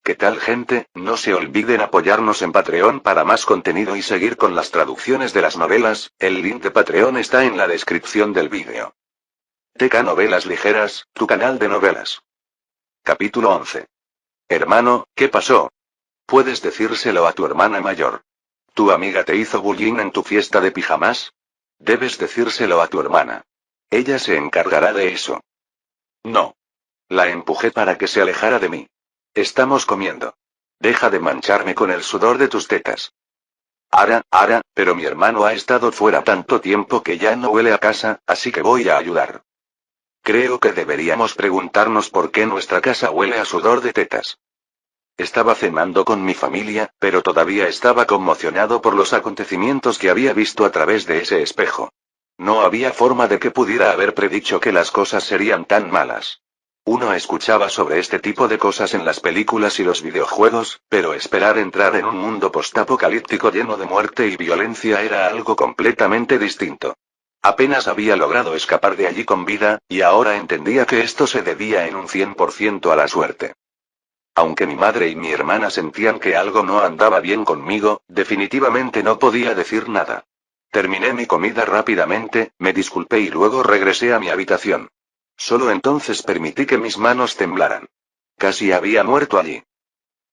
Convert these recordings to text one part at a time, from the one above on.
¿Qué tal, gente? No se olviden apoyarnos en Patreon para más contenido y seguir con las traducciones de las novelas. El link de Patreon está en la descripción del vídeo. TK Novelas Ligeras, tu canal de novelas. Capítulo 11. Hermano, ¿qué pasó? Puedes decírselo a tu hermana mayor. ¿Tu amiga te hizo bullying en tu fiesta de pijamas? Debes decírselo a tu hermana. Ella se encargará de eso. No. La empujé para que se alejara de mí. Estamos comiendo. Deja de mancharme con el sudor de tus tetas. Ara, pero mi hermano ha estado fuera tanto tiempo que ya no huele a casa, así que voy a ayudar. Creo que deberíamos preguntarnos por qué nuestra casa huele a sudor de tetas. Estaba cenando con mi familia, pero todavía estaba conmocionado por los acontecimientos que había visto a través de ese espejo. No había forma de que pudiera haber predicho que las cosas serían tan malas. Uno escuchaba sobre este tipo de cosas en las películas y los videojuegos, pero esperar entrar en un mundo postapocalíptico lleno de muerte y violencia era algo completamente distinto. Apenas había logrado escapar de allí con vida, y ahora entendía que esto se debía en un 100% a la suerte. Aunque mi madre y mi hermana sentían que algo no andaba bien conmigo, definitivamente no podía decir nada. Terminé mi comida rápidamente, me disculpé y luego regresé a mi habitación. Solo entonces permití que mis manos temblaran. Casi había muerto allí.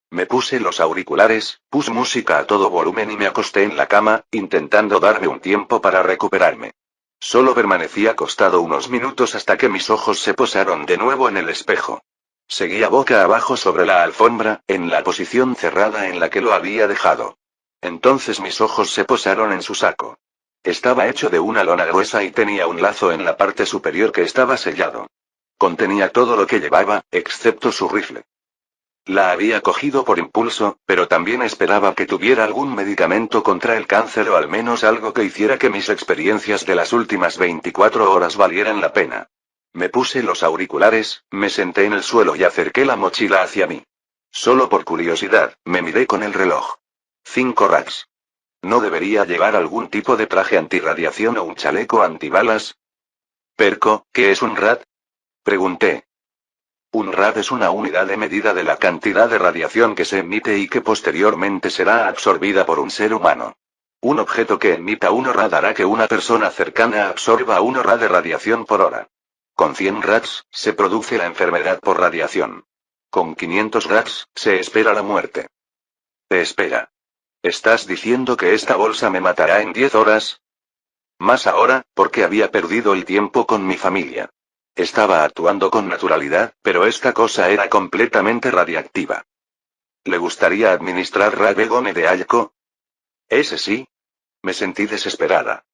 Me puse los auriculares, puse música a todo volumen y me acosté en la cama, intentando darme un tiempo para recuperarme. Solo permanecí acostado unos minutos hasta que mis ojos se posaron de nuevo en el espejo. Seguía boca abajo sobre la alfombra, en la posición cerrada en la que lo había dejado. Entonces mis ojos se posaron en su saco. Estaba hecho de una lona gruesa y tenía un lazo en la parte superior que estaba sellado. Contenía todo lo que llevaba, excepto su rifle. La había cogido por impulso, pero también esperaba que tuviera algún medicamento contra el cáncer o al menos algo que hiciera que mis experiencias de las últimas 24 horas valieran la pena. Me puse los auriculares, me senté en el suelo y acerqué la mochila hacia mí. Solo por curiosidad, me miré con el reloj. 5 rats. ¿No debería llevar algún tipo de traje antirradiación o un chaleco antibalas? Perco, ¿qué es un rat? Pregunté. Un rad es una unidad de medida de la cantidad de radiación que se emite y que posteriormente será absorbida por un ser humano. Un objeto que emita 1 rad hará que una persona cercana absorba 1 rad de radiación por hora. Con 100 rads, se produce la enfermedad por radiación. Con 500 rads, se espera la muerte. Te espera. ¿Estás diciendo que esta bolsa me matará en 10 horas? Más ahora, porque había perdido el tiempo con mi familia. Estaba actuando con naturalidad, pero esta cosa era completamente radiactiva. ¿Le gustaría administrar Ravegone de Alco? Ese sí. Me sentí desesperada.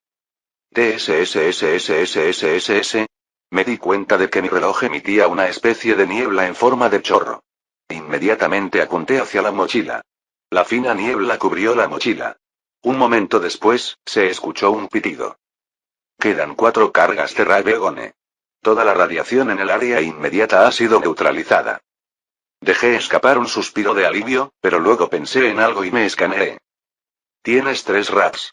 TSSSSSSSS. Me di cuenta de que mi reloj emitía una especie de niebla en forma de chorro. Inmediatamente apunté hacia la mochila. La fina niebla cubrió la mochila. Un momento después, se escuchó un pitido. Quedan 4 cargas de Ravegone. Toda la radiación en el área inmediata ha sido neutralizada. Dejé escapar un suspiro de alivio, pero luego pensé en algo y me escaneé. Tienes 3 rats.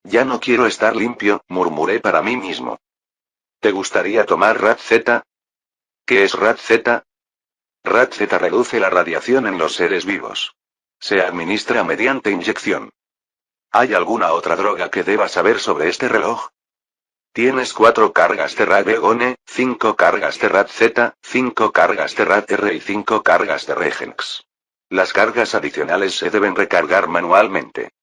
Ya no quiero estar limpio, murmuré para mí mismo. ¿Te gustaría tomar Rat Z? ¿Qué es Rat Z? Rat Z reduce la radiación en los seres vivos. Se administra mediante inyección. ¿Hay alguna otra droga que deba saber sobre este reloj? Tienes 4 cargas de Ravegone, 5 cargas de Rat Z, 5 cargas de Rat R y 5 cargas de Regenx. Las cargas adicionales se deben recargar manualmente.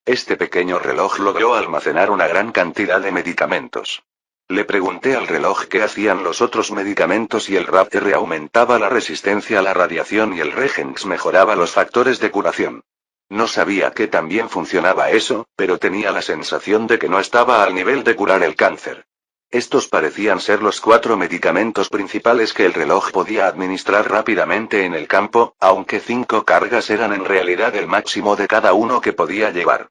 Este pequeño reloj logró almacenar una gran cantidad de medicamentos. Le pregunté al reloj qué hacían los otros medicamentos y el Rat R aumentaba la resistencia a la radiación y el Regenx mejoraba los factores de curación. No sabía que también funcionaba eso, pero tenía la sensación de que no estaba al nivel de curar el cáncer. Estos parecían ser los 4 medicamentos principales que el reloj podía administrar rápidamente en el campo, aunque 5 cargas eran en realidad el máximo de cada uno que podía llevar.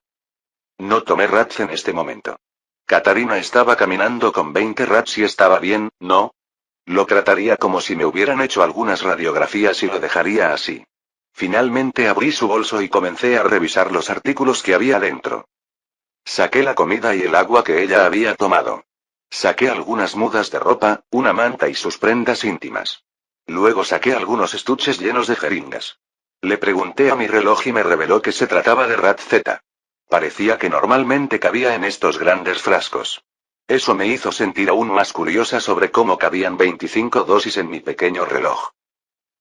No tomé rats en este momento. Katarina estaba caminando con 20 rats y estaba bien, ¿no? Lo trataría como si me hubieran hecho algunas radiografías y lo dejaría así. Finalmente abrí su bolso y comencé a revisar los artículos que había dentro. Saqué la comida y el agua que ella había tomado. Saqué algunas mudas de ropa, una manta y sus prendas íntimas. Luego saqué algunos estuches llenos de jeringas. Le pregunté a mi reloj y me reveló que se trataba de Rat Z. Parecía que normalmente cabía en estos grandes frascos. Eso me hizo sentir aún más curiosa sobre cómo cabían 25 dosis en mi pequeño reloj.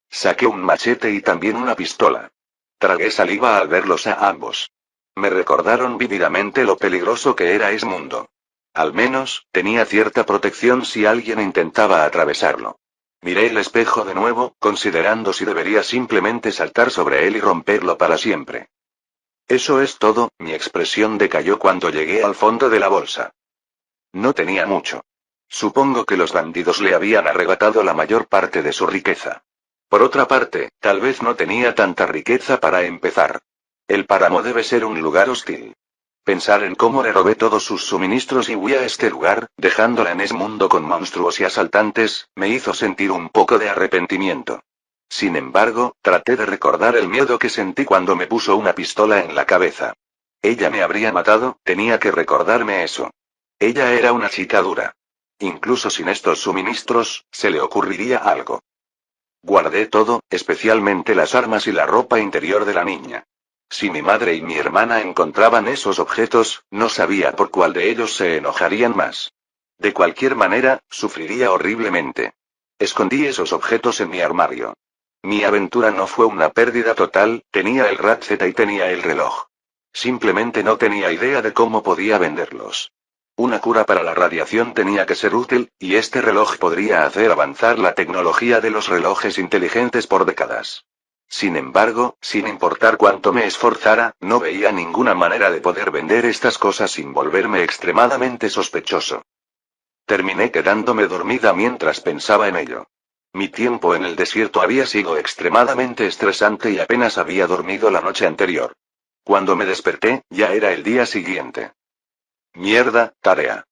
Saqué un machete y también una pistola. Tragué saliva al verlos a ambos. Me recordaron vívidamente lo peligroso que era ese mundo. Al menos, tenía cierta protección si alguien intentaba atravesarlo. Miré el espejo de nuevo, considerando si debería simplemente saltar sobre él y romperlo para siempre. Eso es todo, mi expresión decayó cuando llegué al fondo de la bolsa. No tenía mucho. Supongo que los bandidos le habían arrebatado la mayor parte de su riqueza. Por otra parte, tal vez no tenía tanta riqueza para empezar. El páramo debe ser un lugar hostil. Pensar en cómo le robé todos sus suministros y huí a este lugar, dejándola en ese mundo con monstruos y asaltantes, me hizo sentir un poco de arrepentimiento. Sin embargo, traté de recordar el miedo que sentí cuando me puso una pistola en la cabeza. Ella me habría matado, tenía que recordarme eso. Ella era una chica dura. Incluso sin estos suministros, se le ocurriría algo. Guardé todo, especialmente las armas y la ropa interior de la niña. Si mi madre y mi hermana encontraban esos objetos, no sabía por cuál de ellos se enojarían más. De cualquier manera, sufriría horriblemente. Escondí esos objetos en mi armario. Mi aventura no fue una pérdida total, tenía el Rat Z y tenía el reloj. Simplemente no tenía idea de cómo podía venderlos. Una cura para la radiación tenía que ser útil, y este reloj podría hacer avanzar la tecnología de los relojes inteligentes por décadas. Sin embargo, sin importar cuánto me esforzara, no veía ninguna manera de poder vender estas cosas sin volverme extremadamente sospechoso. Terminé quedándome dormida mientras pensaba en ello. Mi tiempo en el desierto había sido extremadamente estresante y apenas había dormido la noche anterior. Cuando me desperté, ya era el día siguiente. Mierda, tarea.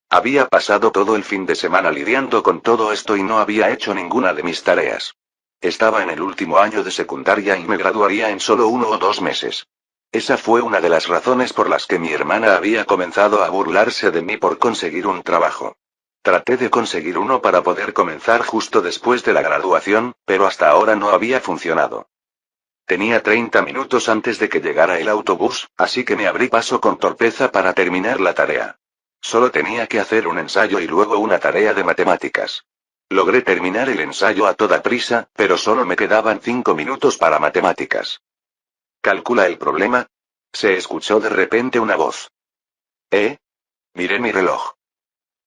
Había pasado todo el fin de semana lidiando con todo esto y no había hecho ninguna de mis tareas. Estaba en el último año de secundaria y me graduaría en solo 1 o 2 meses. Esa fue una de las razones por las que mi hermana había comenzado a burlarse de mí por conseguir un trabajo. Traté de conseguir uno para poder comenzar justo después de la graduación, pero hasta ahora no había funcionado. Tenía 30 minutos antes de que llegara el autobús, así que me abrí paso con torpeza para terminar la tarea. Solo tenía que hacer un ensayo y luego una tarea de matemáticas. Logré terminar el ensayo a toda prisa, pero solo me quedaban 5 minutos para matemáticas. ¿Calcula el problema? Se escuchó de repente una voz. ¿Eh? Miré mi reloj.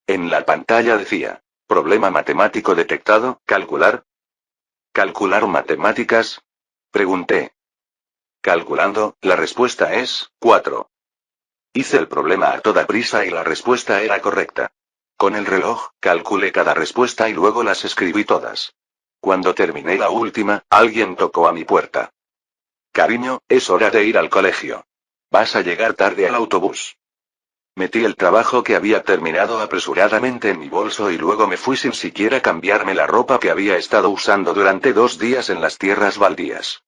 En la pantalla decía, problema matemático detectado, calcular. ¿Calcular matemáticas? Pregunté. Calculando, la respuesta es, 4. Hice el problema a toda prisa y la respuesta era correcta. Con el reloj, calculé cada respuesta y luego las escribí todas. Cuando terminé la última, alguien tocó a mi puerta. Cariño, es hora de ir al colegio. Vas a llegar tarde al autobús. Metí el trabajo que había terminado apresuradamente en mi bolso y luego me fui sin siquiera cambiarme la ropa que había estado usando durante 2 días en las tierras baldías.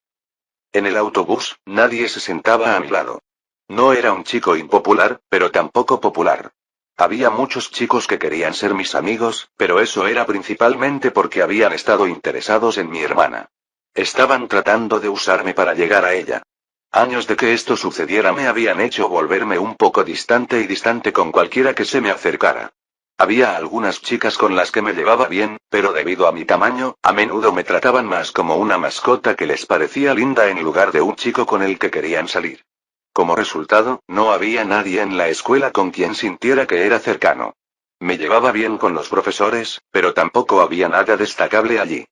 En el autobús, nadie se sentaba a mi lado. No era un chico impopular, pero tampoco popular. Había muchos chicos que querían ser mis amigos, pero eso era principalmente porque habían estado interesados en mi hermana. Estaban tratando de usarme para llegar a ella. Años de que esto sucediera me habían hecho volverme un poco distante y distante con cualquiera que se me acercara. Había algunas chicas con las que me llevaba bien, pero debido a mi tamaño, a menudo me trataban más como una mascota que les parecía linda en lugar de un chico con el que querían salir. Como resultado, no había nadie en la escuela con quien sintiera que era cercano. Me llevaba bien con los profesores, pero tampoco había nada destacable allí.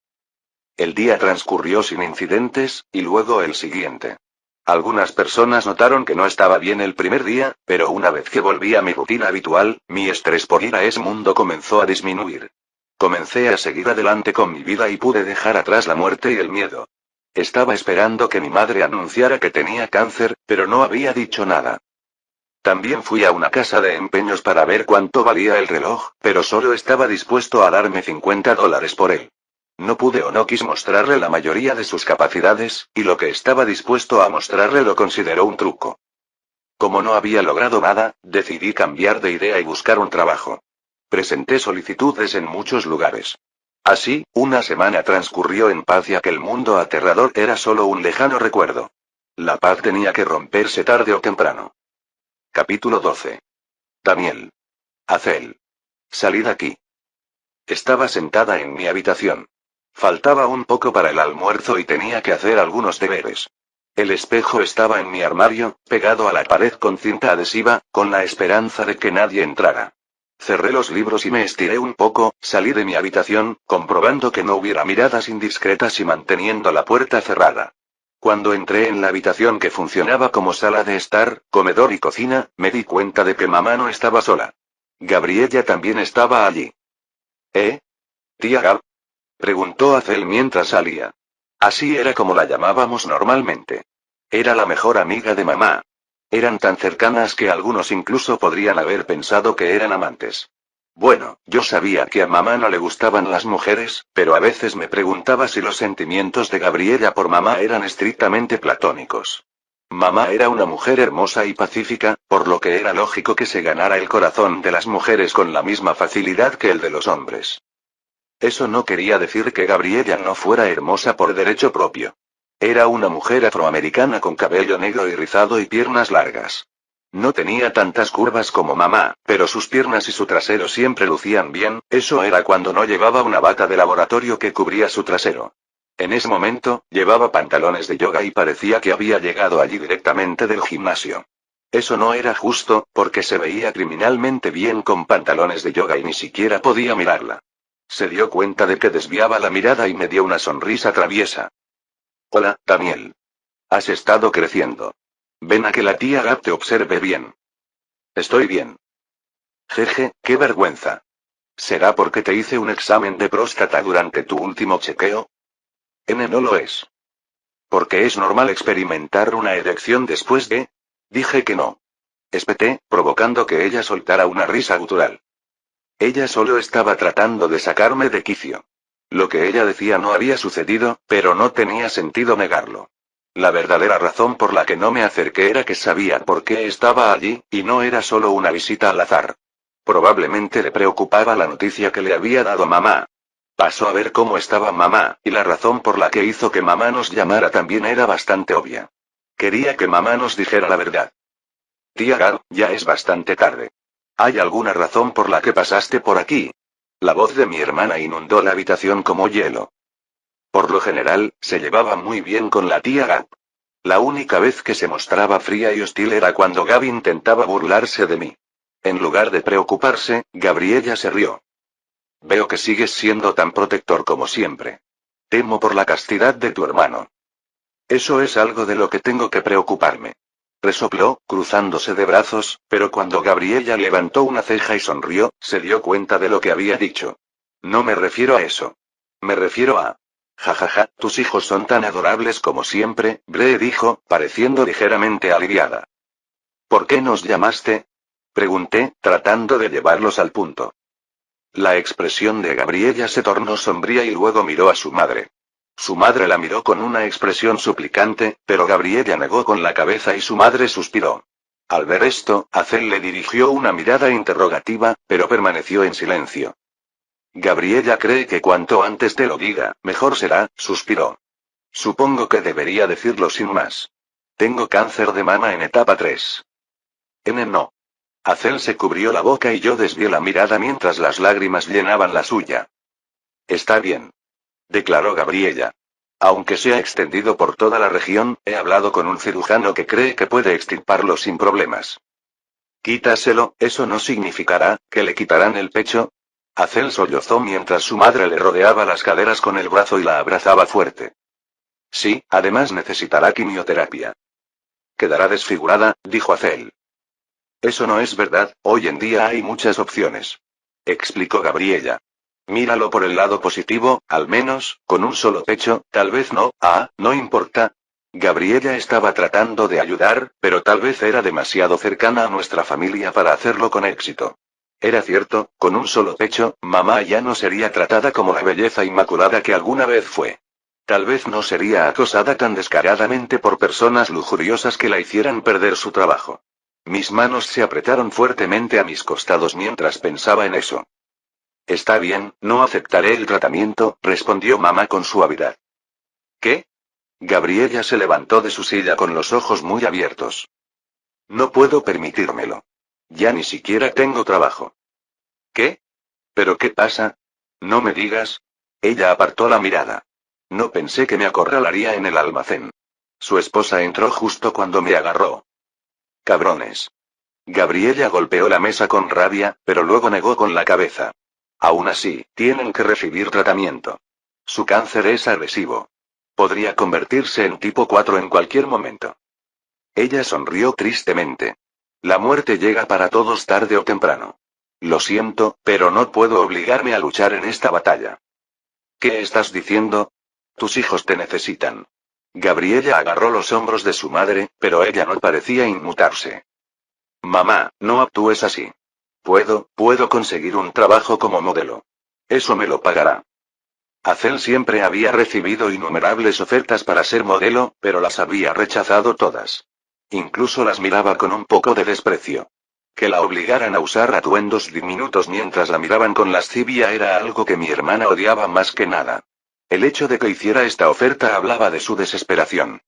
El día transcurrió sin incidentes, y luego el siguiente. Algunas personas notaron que no estaba bien el primer día, pero una vez que volví a mi rutina habitual, mi estrés por ir a ese mundo comenzó a disminuir. Comencé a seguir adelante con mi vida y pude dejar atrás la muerte y el miedo. Estaba esperando que mi madre anunciara que tenía cáncer, pero no había dicho nada. También fui a una casa de empeños para ver cuánto valía el reloj, pero solo estaba dispuesto a darme $50 por él. No pude o no quis mostrarle la mayoría de sus capacidades, y lo que estaba dispuesto a mostrarle lo consideró un truco. Como no había logrado nada, decidí cambiar de idea y buscar un trabajo. Presenté solicitudes en muchos lugares. Así, una semana transcurrió en paz y aquel mundo aterrador era solo un lejano recuerdo. La paz tenía que romperse tarde o temprano. Capítulo 12. Daniel. Azel. Salí de aquí. Estaba sentada en mi habitación. Faltaba un poco para el almuerzo y tenía que hacer algunos deberes. El espejo estaba en mi armario, pegado a la pared con cinta adhesiva, con la esperanza de que nadie entrara. Cerré los libros y me estiré un poco, salí de mi habitación, comprobando que no hubiera miradas indiscretas y manteniendo la puerta cerrada. Cuando entré en la habitación que funcionaba como sala de estar, comedor y cocina, me di cuenta de que mamá no estaba sola. Gabriella también estaba allí. ¿Eh? ¿Tía Gab? Preguntó Azel mientras salía. Así era como la llamábamos normalmente. Era la mejor amiga de mamá. Eran tan cercanas que algunos incluso podrían haber pensado que eran amantes. Bueno, yo sabía que a mamá no le gustaban las mujeres, pero a veces me preguntaba si los sentimientos de Gabriella por mamá eran estrictamente platónicos. Mamá era una mujer hermosa y pacífica, por lo que era lógico que se ganara el corazón de las mujeres con la misma facilidad que el de los hombres. Eso no quería decir que Gabriella no fuera hermosa por derecho propio. Era una mujer afroamericana con cabello negro y rizado y piernas largas. No tenía tantas curvas como mamá, pero sus piernas y su trasero siempre lucían bien, eso era cuando no llevaba una bata de laboratorio que cubría su trasero. En ese momento, llevaba pantalones de yoga y parecía que había llegado allí directamente del gimnasio. Eso no era justo, porque se veía criminalmente bien con pantalones de yoga y ni siquiera podía mirarla. Se dio cuenta de que desviaba la mirada y me dio una sonrisa traviesa. Hola, Daniel. Has estado creciendo. Ven a que la tía Gab te observe bien. Estoy bien. Jeje, qué vergüenza. ¿Será porque te hice un examen de próstata durante tu último chequeo? No lo es. Porque es normal experimentar una erección después de... Dije que no. Espeté, provocando que ella soltara una risa gutural. Ella solo estaba tratando de sacarme de quicio. Lo que ella decía no había sucedido, pero no tenía sentido negarlo. La verdadera razón por la que no me acerqué era que sabía por qué estaba allí, y no era solo una visita al azar. Probablemente le preocupaba la noticia que le había dado mamá. Pasó a ver cómo estaba mamá, y la razón por la que hizo que mamá nos llamara también era bastante obvia. Quería que mamá nos dijera la verdad. Tía Gab, ya es bastante tarde. ¿Hay alguna razón por la que pasaste por aquí? La voz de mi hermana inundó la habitación como hielo. Por lo general, se llevaba muy bien con la tía Gab. La única vez que se mostraba fría y hostil era cuando Gab intentaba burlarse de mí. En lugar de preocuparse, Gabriella se rió. Veo que sigues siendo tan protector como siempre. Temo por la castidad de tu hermano. Eso es algo de lo que tengo que preocuparme. Resopló, cruzándose de brazos, pero cuando Gabriella levantó una ceja y sonrió, se dio cuenta de lo que había dicho. No me refiero a eso. Me refiero a... Jajaja, tus hijos son tan adorables como siempre, Bree dijo, pareciendo ligeramente aliviada. ¿Por qué nos llamaste? Pregunté, tratando de llevarlos al punto. La expresión de Gabriella se tornó sombría y luego miró a su madre. Su madre la miró con una expresión suplicante, pero Gabriella negó con la cabeza y su madre suspiró. Al ver esto, Azel le dirigió una mirada interrogativa, pero permaneció en silencio. Gabriella cree que cuanto antes te lo diga, mejor será, suspiró. Supongo que debería decirlo sin más. Tengo cáncer de mama en etapa 3. No. Azel se cubrió la boca y yo desvié la mirada mientras las lágrimas llenaban la suya. Está bien. Declaró Gabriella. Aunque se ha extendido por toda la región, he hablado con un cirujano que cree que puede extirparlo sin problemas. Quítaselo, ¿eso no significará que le quitarán el pecho? Azel sollozó mientras su madre le rodeaba las caderas con el brazo y la abrazaba fuerte. Sí, además necesitará quimioterapia. Quedará desfigurada, dijo Azel. Eso no es verdad, hoy en día hay muchas opciones. Explicó Gabriella. Míralo por el lado positivo, al menos, con un solo pecho, tal vez no, no importa. Gabriella estaba tratando de ayudar, pero tal vez era demasiado cercana a nuestra familia para hacerlo con éxito. Era cierto, con un solo pecho, mamá ya no sería tratada como la belleza inmaculada que alguna vez fue. Tal vez no sería acosada tan descaradamente por personas lujuriosas que la hicieran perder su trabajo. Mis manos se apretaron fuertemente a mis costados mientras pensaba en eso. Está bien, no aceptaré el tratamiento, respondió mamá con suavidad. ¿Qué? Gabriela se levantó de su silla con los ojos muy abiertos. No puedo permitírmelo. Ya ni siquiera tengo trabajo. ¿Qué? ¿Pero qué pasa? No me digas. Ella apartó la mirada. No pensé que me acorralaría en el almacén. Su esposa entró justo cuando me agarró. Cabrones. Gabriela golpeó la mesa con rabia, pero luego negó con la cabeza. Aún así, tienen que recibir tratamiento. Su cáncer es agresivo. Podría convertirse en tipo 4 en cualquier momento. Ella sonrió tristemente. La muerte llega para todos tarde o temprano. Lo siento, pero no puedo obligarme a luchar en esta batalla. ¿Qué estás diciendo? Tus hijos te necesitan. Gabriela agarró los hombros de su madre, pero ella no parecía inmutarse. Mamá, no actúes así. Puedo conseguir un trabajo como modelo. Eso me lo pagará. Hazel siempre había recibido innumerables ofertas para ser modelo, pero las había rechazado todas. Incluso las miraba con un poco de desprecio. Que la obligaran a usar atuendos diminutos mientras la miraban con lascivia era algo que mi hermana odiaba más que nada. El hecho de que hiciera esta oferta hablaba de su desesperación.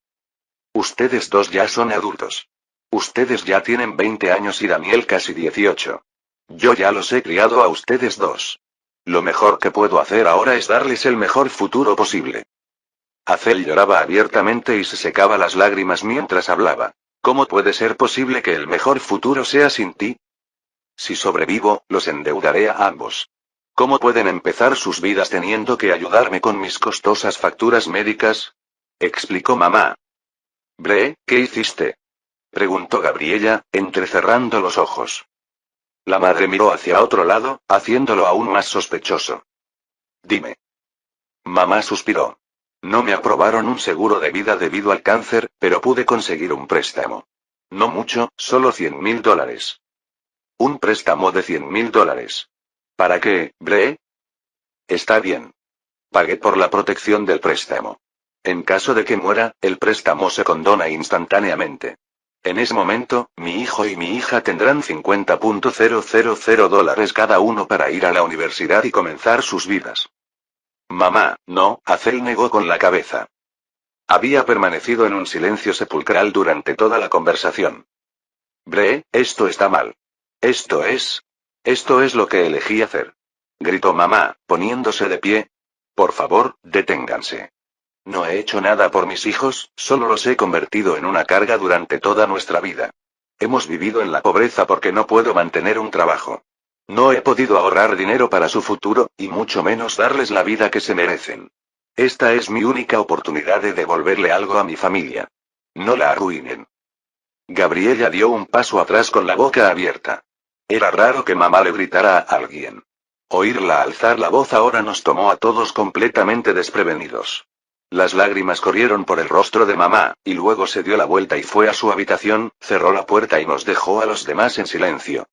Ustedes dos ya son adultos. Ustedes ya tienen 20 años y Daniel casi 18. Yo ya los he criado a ustedes dos. Lo mejor que puedo hacer ahora es darles el mejor futuro posible. Hazel lloraba abiertamente y se secaba las lágrimas mientras hablaba. ¿Cómo puede ser posible que el mejor futuro sea sin ti? Si sobrevivo, los endeudaré a ambos. ¿Cómo pueden empezar sus vidas teniendo que ayudarme con mis costosas facturas médicas? Explicó mamá. Bre, ¿qué hiciste? Preguntó Gabriela, entrecerrando los ojos. La madre miró hacia otro lado, haciéndolo aún más sospechoso. Dime. Mamá suspiró. No me aprobaron un seguro de vida debido al cáncer, pero pude conseguir un préstamo. No mucho, solo $100.000. Un préstamo de $100.000. ¿Para qué, Bre? Está bien. Pagué por la protección del préstamo. En caso de que muera, el préstamo se condona instantáneamente. En ese momento, mi hijo y mi hija tendrán $50.000 cada uno para ir a la universidad y comenzar sus vidas. Mamá, no, Hazel negó con la cabeza. Había permanecido en un silencio sepulcral durante toda la conversación. Bre, esto está mal. Esto es lo que elegí hacer. Gritó mamá, poniéndose de pie. Por favor, deténganse. No he hecho nada por mis hijos, solo los he convertido en una carga durante toda nuestra vida. Hemos vivido en la pobreza porque no puedo mantener un trabajo. No he podido ahorrar dinero para su futuro, y mucho menos darles la vida que se merecen. Esta es mi única oportunidad de devolverle algo a mi familia. No la arruinen. Gabriela dio un paso atrás con la boca abierta. Era raro que mamá le gritara a alguien. Oírla alzar la voz ahora nos tomó a todos completamente desprevenidos. Las lágrimas corrieron por el rostro de mamá, y luego se dio la vuelta y fue a su habitación, cerró la puerta y nos dejó a los demás en silencio.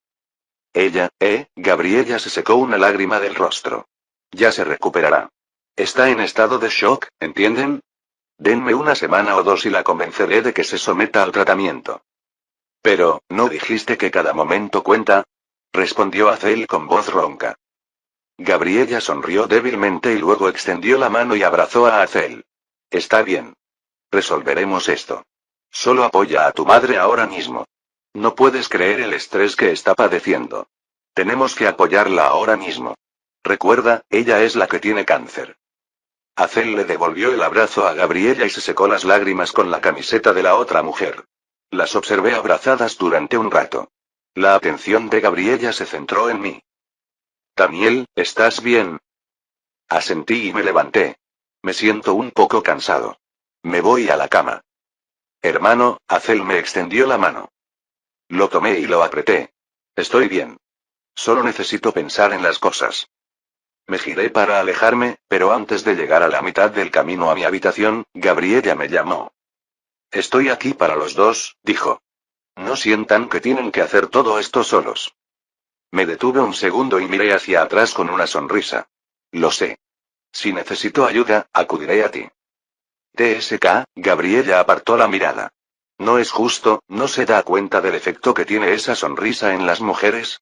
Gabriela se secó una lágrima del rostro. Ya se recuperará. Está en estado de shock, ¿entienden? Denme una semana o dos y la convenceré de que se someta al tratamiento. Pero, ¿no dijiste que cada momento cuenta? Respondió Hazel con voz ronca. Gabriela sonrió débilmente y luego extendió la mano y abrazó a Hazel. Está bien. Resolveremos esto. Solo apoya a tu madre ahora mismo. No puedes creer el estrés que está padeciendo. Tenemos que apoyarla ahora mismo. Recuerda, ella es la que tiene cáncer. Hazel le devolvió el abrazo a Gabriela y se secó las lágrimas con la camiseta de la otra mujer. Las observé abrazadas durante un rato. La atención de Gabriela se centró en mí. Daniel, ¿estás bien? Asentí y me levanté. Me siento un poco cansado. Me voy a la cama. Hermano, Hazel me extendió la mano. Lo tomé y lo apreté. Estoy bien. Solo necesito pensar en las cosas. Me giré para alejarme, pero antes de llegar a la mitad del camino a mi habitación, Gabriela me llamó. Estoy aquí para los dos, dijo. No sientan que tienen que hacer todo esto solos. Me detuve un segundo y miré hacia atrás con una sonrisa. Lo sé. Si necesito ayuda, acudiré a ti. TSK, Gabriela apartó la mirada. ¿No es justo, no se da cuenta del efecto que tiene esa sonrisa en las mujeres?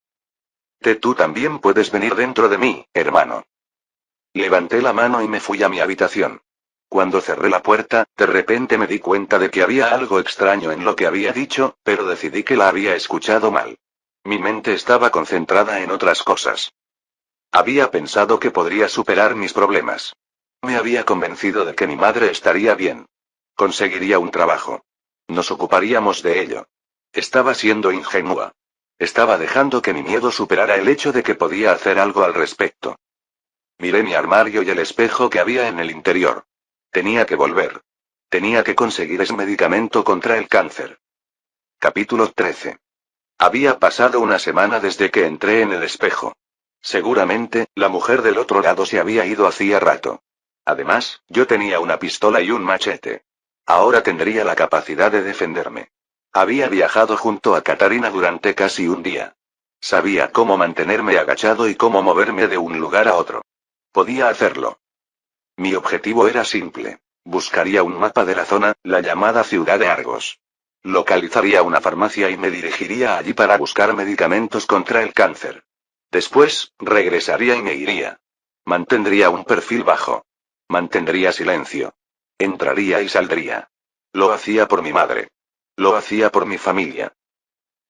Tú también puedes venir dentro de mí, hermano. Levanté la mano y me fui a mi habitación. Cuando cerré la puerta, de repente me di cuenta de que había algo extraño en lo que había dicho, pero decidí que la había escuchado mal. Mi mente estaba concentrada en otras cosas. Había pensado que podría superar mis problemas. Me había convencido de que mi madre estaría bien. Conseguiría un trabajo. Nos ocuparíamos de ello. Estaba siendo ingenua. Estaba dejando que mi miedo superara el hecho de que podía hacer algo al respecto. Miré mi armario y el espejo que había en el interior. Tenía que volver. Tenía que conseguir ese medicamento contra el cáncer. Capítulo 13. Había pasado una semana desde que entré en el espejo. Seguramente, la mujer del otro lado se había ido hacía rato. Además, yo tenía una pistola y un machete. Ahora tendría la capacidad de defenderme. Había viajado junto a Katarina durante casi un día. Sabía cómo mantenerme agachado y cómo moverme de un lugar a otro. Podía hacerlo. Mi objetivo era simple. Buscaría un mapa de la zona, la llamada ciudad de Argos. Localizaría una farmacia y me dirigiría allí para buscar medicamentos contra el cáncer. Después, regresaría y me iría. Mantendría un perfil bajo. Mantendría silencio. Entraría y saldría. Lo hacía por mi madre. Lo hacía por mi familia.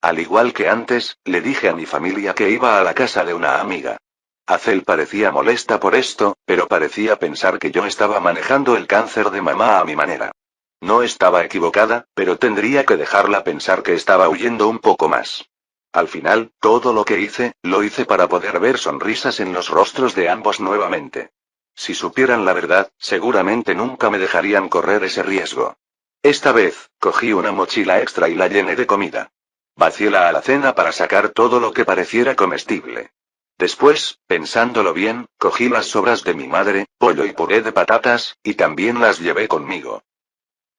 Al igual que antes, le dije a mi familia que iba a la casa de una amiga. Hazel parecía molesta por esto, pero parecía pensar que yo estaba manejando el cáncer de mamá a mi manera. No estaba equivocada, pero tendría que dejarla pensar que estaba huyendo un poco más. Al final, todo lo que hice, lo hice para poder ver sonrisas en los rostros de ambos nuevamente. Si supieran la verdad, seguramente nunca me dejarían correr ese riesgo. Esta vez, cogí una mochila extra y la llené de comida. Vacié la alacena para sacar todo lo que pareciera comestible. Después, pensándolo bien, cogí las sobras de mi madre, pollo y puré de patatas, y también las llevé conmigo.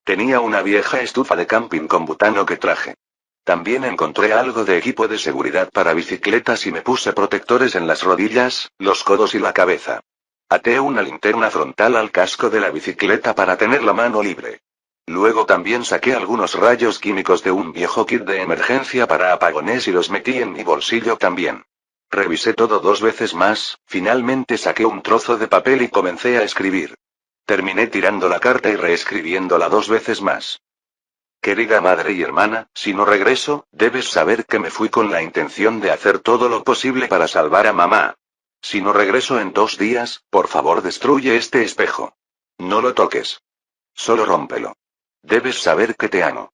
Tenía una vieja estufa de camping con butano que traje. También encontré algo de equipo de seguridad para bicicletas y me puse protectores en las rodillas, los codos y la cabeza. Até una linterna frontal al casco de la bicicleta para tener la mano libre. Luego también saqué algunos rayos químicos de un viejo kit de emergencia para apagones y los metí en mi bolsillo también. Revisé todo 2 veces más, finalmente saqué un trozo de papel y comencé a escribir. Terminé tirando la carta y reescribiéndola 2 veces más. Querida madre y hermana, si no regreso, debes saber que me fui con la intención de hacer todo lo posible para salvar a mamá. Si no regreso en 2 días, por favor destruye este espejo. No lo toques. Solo rómpelo. Debes saber que te amo.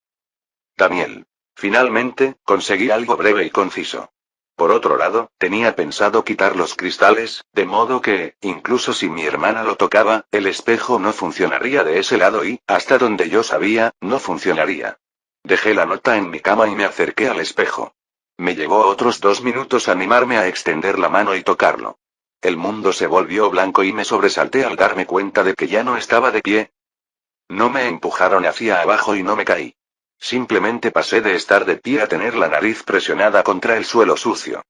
Daniel. Finalmente, conseguí algo breve y conciso. Por otro lado, tenía pensado quitar los cristales, de modo que, incluso si mi hermana lo tocaba, el espejo no funcionaría de ese lado y, hasta donde yo sabía, no funcionaría. Dejé la nota en mi cama y me acerqué al espejo. Me llevó otros 2 minutos animarme a extender la mano y tocarlo. El mundo se volvió blanco y me sobresalté al darme cuenta de que ya no estaba de pie. No me empujaron hacia abajo y no me caí. Simplemente pasé de estar de pie a tener la nariz presionada contra el suelo sucio.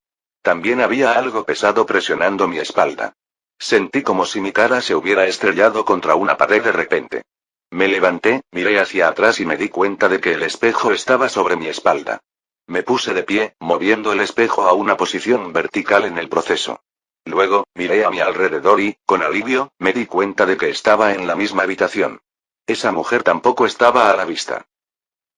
También había algo pesado presionando mi espalda. Sentí como si mi cara se hubiera estrellado contra una pared de repente. Me levanté, miré hacia atrás y me di cuenta de que el espejo estaba sobre mi espalda. Me puse de pie, moviendo el espejo a una posición vertical en el proceso. Luego, miré a mi alrededor y, con alivio, me di cuenta de que estaba en la misma habitación. Esa mujer tampoco estaba a la vista.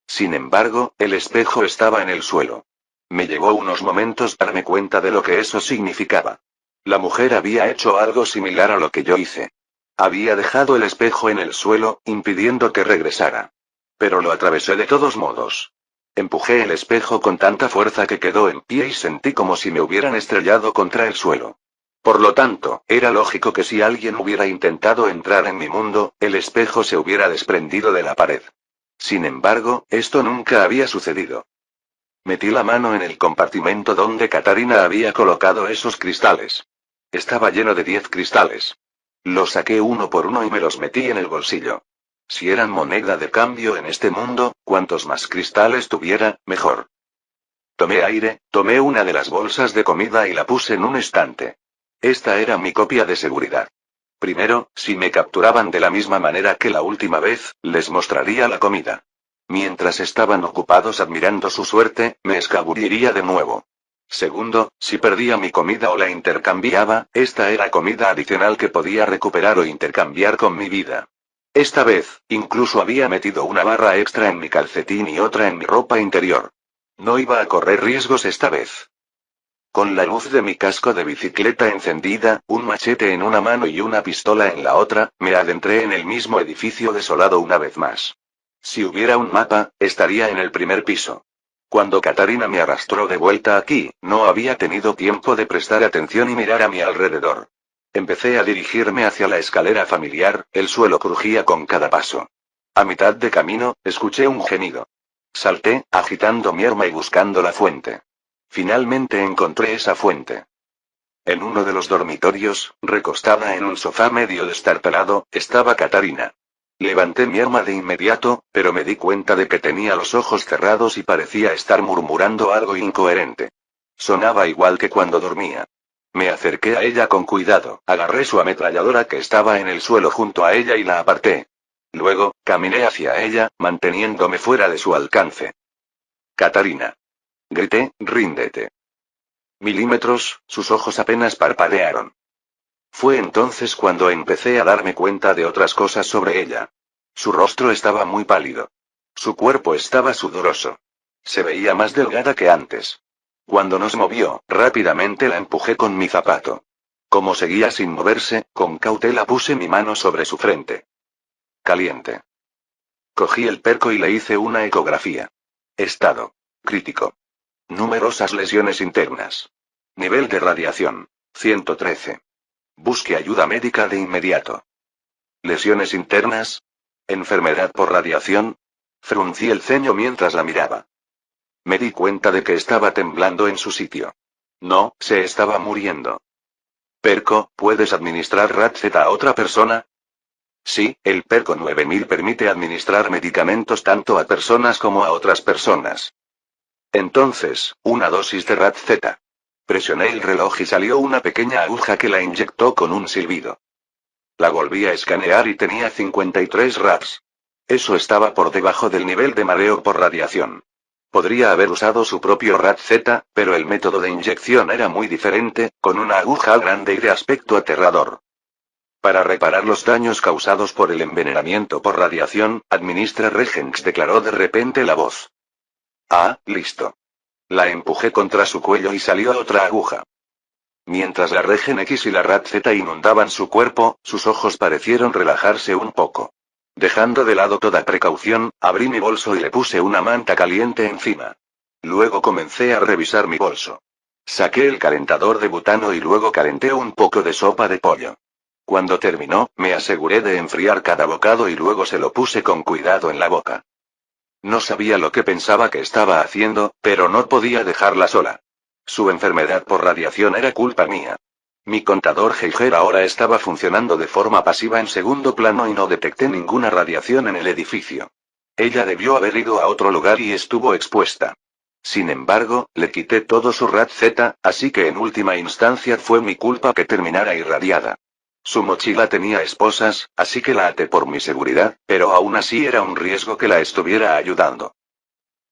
Sin embargo, el espejo estaba en el suelo. Me llevó unos momentos darme cuenta de lo que eso significaba. La mujer había hecho algo similar a lo que yo hice. Había dejado el espejo en el suelo, impidiendo que regresara. Pero lo atravesé de todos modos. Empujé el espejo con tanta fuerza que quedó en pie y sentí como si me hubieran estrellado contra el suelo. Por lo tanto, era lógico que si alguien hubiera intentado entrar en mi mundo, el espejo se hubiera desprendido de la pared. Sin embargo, esto nunca había sucedido. Metí la mano en el compartimento donde Katarina había colocado esos cristales. Estaba lleno de 10 cristales. Los saqué uno por uno y me los metí en el bolsillo. Si eran moneda de cambio en este mundo, cuantos más cristales tuviera, mejor. Tomé aire, tomé una de las bolsas de comida y la puse en un estante. Esta era mi copia de seguridad. Primero, si me capturaban de la misma manera que la última vez, les mostraría la comida. Mientras estaban ocupados admirando su suerte, me escabulliría de nuevo. Segundo, si perdía mi comida o la intercambiaba, esta era comida adicional que podía recuperar o intercambiar con mi vida. Esta vez, incluso había metido una barra extra en mi calcetín y otra en mi ropa interior. No iba a correr riesgos esta vez. Con la luz de mi casco de bicicleta encendida, un machete en una mano y una pistola en la otra, me adentré en el mismo edificio desolado una vez más. Si hubiera un mapa, estaría en el primer piso. Cuando Katarina me arrastró de vuelta aquí, no había tenido tiempo de prestar atención y mirar a mi alrededor. Empecé a dirigirme hacia la escalera familiar, el suelo crujía con cada paso. A mitad de camino, escuché un gemido. Salté, agitando mi arma y buscando la fuente. Finalmente encontré esa fuente. En uno de los dormitorios, recostada en un sofá medio destartalado, estaba Katarina. Levanté mi arma de inmediato, pero me di cuenta de que tenía los ojos cerrados y parecía estar murmurando algo incoherente. Sonaba igual que cuando dormía. Me acerqué a ella con cuidado, agarré su ametralladora que estaba en el suelo junto a ella y la aparté. Luego, caminé hacia ella, manteniéndome fuera de su alcance. Katarina. Grité, ríndete. Milímetros, sus ojos apenas parpadearon. Fue entonces cuando empecé a darme cuenta de otras cosas sobre ella. Su rostro estaba muy pálido. Su cuerpo estaba sudoroso. Se veía más delgada que antes. Cuando nos movió, rápidamente la empujé con mi zapato. Como seguía sin moverse, con cautela puse mi mano sobre su frente. Caliente. Cogí el perco y le hice una ecografía. Estado crítico. Numerosas lesiones internas. Nivel de radiación. 113. Busque ayuda médica de inmediato. ¿Lesiones internas? ¿Enfermedad por radiación? Fruncí el ceño mientras la miraba. Me di cuenta de que estaba temblando en su sitio. No, se estaba muriendo. Perco, ¿puedes administrar RAD-Z a otra persona? Sí, el Perco 9000 permite administrar medicamentos tanto a personas como a otras personas. Entonces, una dosis de RAD-Z. Presioné el reloj y salió una pequeña aguja que la inyectó con un silbido. La volví a escanear y tenía 53 RADs. Eso estaba por debajo del nivel de mareo por radiación. Podría haber usado su propio RAD-Z, pero el método de inyección era muy diferente, con una aguja grande y de aspecto aterrador. Para reparar los daños causados por el envenenamiento por radiación, administra Regens, declaró de repente la voz. Ah, listo. La empujé contra su cuello y salió otra aguja. Mientras la Regen X y la RAD-Z inundaban su cuerpo, sus ojos parecieron relajarse un poco. Dejando de lado toda precaución, abrí mi bolso y le puse una manta caliente encima. Luego comencé a revisar mi bolso. Saqué el calentador de butano y luego calenté un poco de sopa de pollo. Cuando terminó, me aseguré de enfriar cada bocado y luego se lo puse con cuidado en la boca. No sabía lo que pensaba que estaba haciendo, pero no podía dejarla sola. Su enfermedad por radiación era culpa mía. Mi contador Geiger ahora estaba funcionando de forma pasiva en segundo plano y no detecté ninguna radiación en el edificio. Ella debió haber ido a otro lugar y estuvo expuesta. Sin embargo, le quité todo su RAD-Z, así que en última instancia fue mi culpa que terminara irradiada. Su mochila tenía esposas, así que la até por mi seguridad, pero aún así era un riesgo que la estuviera ayudando.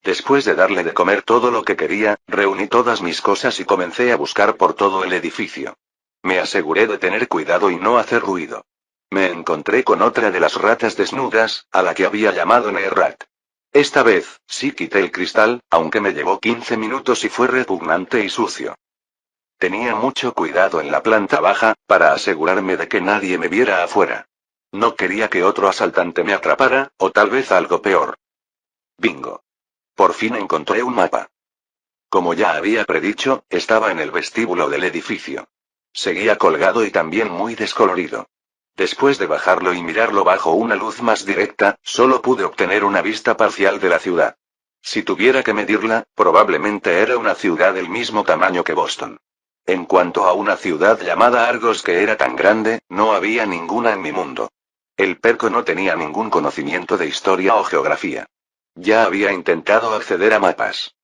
Después de darle de comer todo lo que quería, reuní todas mis cosas y comencé a buscar por todo el edificio. Me aseguré de tener cuidado y no hacer ruido. Me encontré con otra de las ratas desnudas, a la que había llamado Nerrat. Esta vez, sí quité el cristal, aunque me llevó 15 minutos y fue repugnante y sucio. Tenía mucho cuidado en la planta baja, para asegurarme de que nadie me viera afuera. No quería que otro asaltante me atrapara, o tal vez algo peor. Bingo. Por fin encontré un mapa. Como ya había predicho, estaba en el vestíbulo del edificio. Seguía colgado y también muy descolorido. Después de bajarlo y mirarlo bajo una luz más directa, solo pude obtener una vista parcial de la ciudad. Si tuviera que medirla, probablemente era una ciudad del mismo tamaño que Boston. En cuanto a una ciudad llamada Argos que era tan grande, no había ninguna en mi mundo. El Perco no tenía ningún conocimiento de historia o geografía. Ya había intentado acceder a mapas.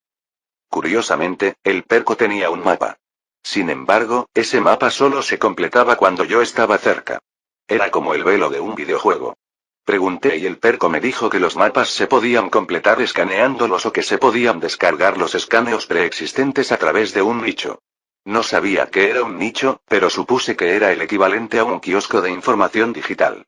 Curiosamente, el Perco tenía un mapa. Sin embargo, ese mapa solo se completaba cuando yo estaba cerca. Era como el velo de un videojuego. Pregunté y el perco me dijo que los mapas se podían completar escaneándolos o que se podían descargar los escaneos preexistentes a través de un nicho. No sabía qué era un nicho, pero supuse que era el equivalente a un kiosco de información digital.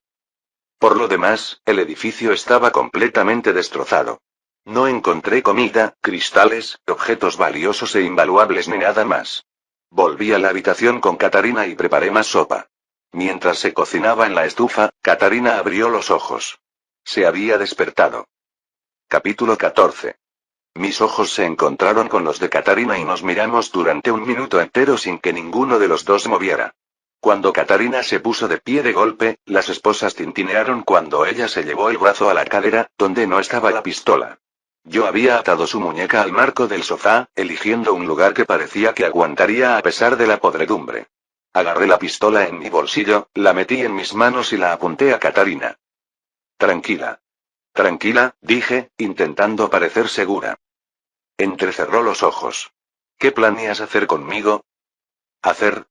Por lo demás, el edificio estaba completamente destrozado. No encontré comida, cristales, objetos valiosos e invaluables ni nada más. Volví a la habitación con Katarina y preparé más sopa. Mientras se cocinaba en la estufa, Katarina abrió los ojos. Se había despertado. Capítulo 14. Mis ojos se encontraron con los de Katarina y nos miramos durante un minuto entero sin que ninguno de los dos moviera. Cuando Katarina se puso de pie de golpe, las esposas tintinearon cuando ella se llevó el brazo a la cadera, donde no estaba la pistola. Yo había atado su muñeca al marco del sofá, eligiendo un lugar que parecía que aguantaría a pesar de la podredumbre. Agarré la pistola en mi bolsillo, la metí en mis manos y la apunté a Katarina. Tranquila. Tranquila, dije, intentando parecer segura. Entrecerró los ojos. ¿Qué planeas hacer conmigo? ¿Hacer?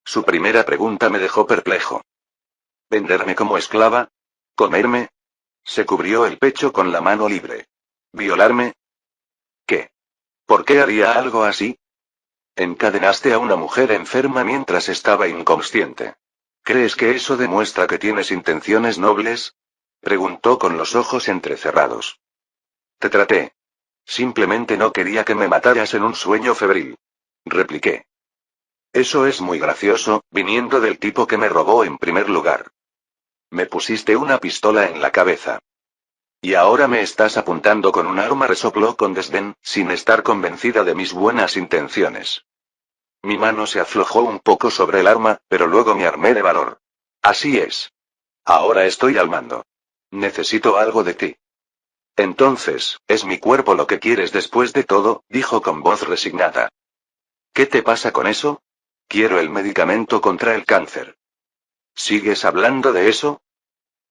Su primera pregunta me dejó perplejo. ¿Venderme como esclava? ¿Comerme? Se cubrió el pecho con la mano libre. ¿Violarme? ¿Qué? ¿Por qué haría algo así? Encadenaste a una mujer enferma mientras estaba inconsciente. ¿Crees que eso demuestra que tienes intenciones nobles? Preguntó con los ojos entrecerrados. Te traté. Simplemente no quería que me mataras en un sueño febril. Repliqué. Eso es muy gracioso, viniendo del tipo que me robó en primer lugar. Me pusiste una pistola en la cabeza. Y ahora me estás apuntando con un arma, resopló con desdén, sin estar convencida de mis buenas intenciones. Mi mano se aflojó un poco sobre el arma, pero luego me armé de valor. Así es. Ahora estoy al mando. Necesito algo de ti. Entonces, ¿es mi cuerpo lo que quieres después de todo?, dijo con voz resignada. ¿Qué te pasa con eso? Quiero el medicamento contra el cáncer. ¿Sigues hablando de eso?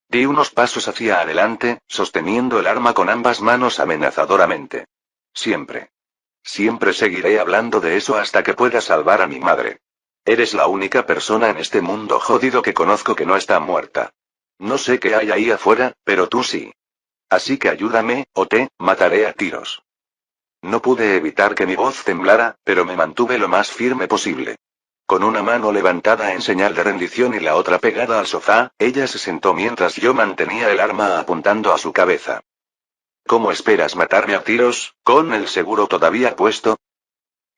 Di unos pasos hacia adelante, sosteniendo el arma con ambas manos amenazadoramente. Siempre. Siempre seguiré hablando de eso hasta que pueda salvar a mi madre. Eres la única persona en este mundo jodido que conozco que no está muerta. No sé qué hay ahí afuera, pero tú sí. Así que ayúdame, o te mataré a tiros. No pude evitar que mi voz temblara, pero me mantuve lo más firme posible. Con una mano levantada en señal de rendición y la otra pegada al sofá, ella se sentó mientras yo mantenía el arma apuntando a su cabeza. ¿Cómo esperas matarme a tiros, con el seguro todavía puesto?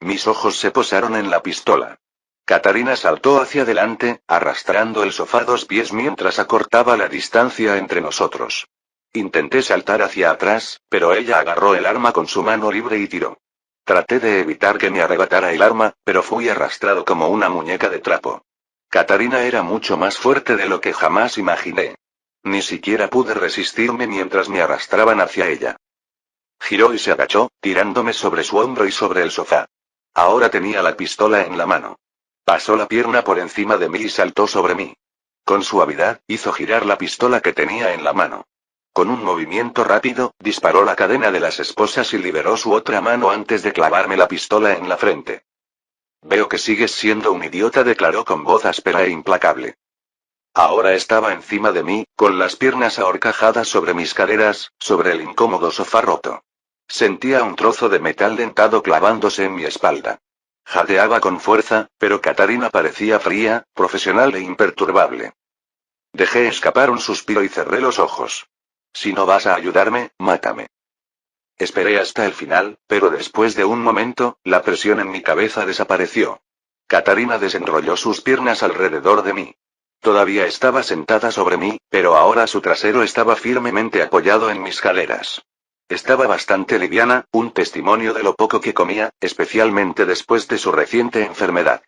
Mis ojos se posaron en la pistola. Katarina saltó hacia adelante, arrastrando el sofá 2 pies mientras acortaba la distancia entre nosotros. Intenté saltar hacia atrás, pero ella agarró el arma con su mano libre y tiró. Traté de evitar que me arrebatara el arma, pero fui arrastrado como una muñeca de trapo. Katarina era mucho más fuerte de lo que jamás imaginé. Ni siquiera pude resistirme mientras me arrastraban hacia ella. Giró y se agachó, tirándome sobre su hombro y sobre el sofá. Ahora tenía la pistola en la mano. Pasó la pierna por encima de mí y saltó sobre mí. Con suavidad, hizo girar la pistola que tenía en la mano. Con un movimiento rápido, disparó la cadena de las esposas y liberó su otra mano antes de clavarme la pistola en la frente. Veo que sigues siendo un idiota, declaró con voz áspera e implacable. Ahora estaba encima de mí, con las piernas ahorcajadas sobre mis caderas, sobre el incómodo sofá roto. Sentía un trozo de metal dentado clavándose en mi espalda. Jadeaba con fuerza, pero Katarina parecía fría, profesional e imperturbable. Dejé escapar un suspiro y cerré los ojos. Si no vas a ayudarme, mátame. Esperé hasta el final, pero después de un momento, la presión en mi cabeza desapareció. Katarina desenrolló sus piernas alrededor de mí. Todavía estaba sentada sobre mí, pero ahora su trasero estaba firmemente apoyado en mis caderas. Estaba bastante liviana, un testimonio de lo poco que comía, especialmente después de su reciente enfermedad.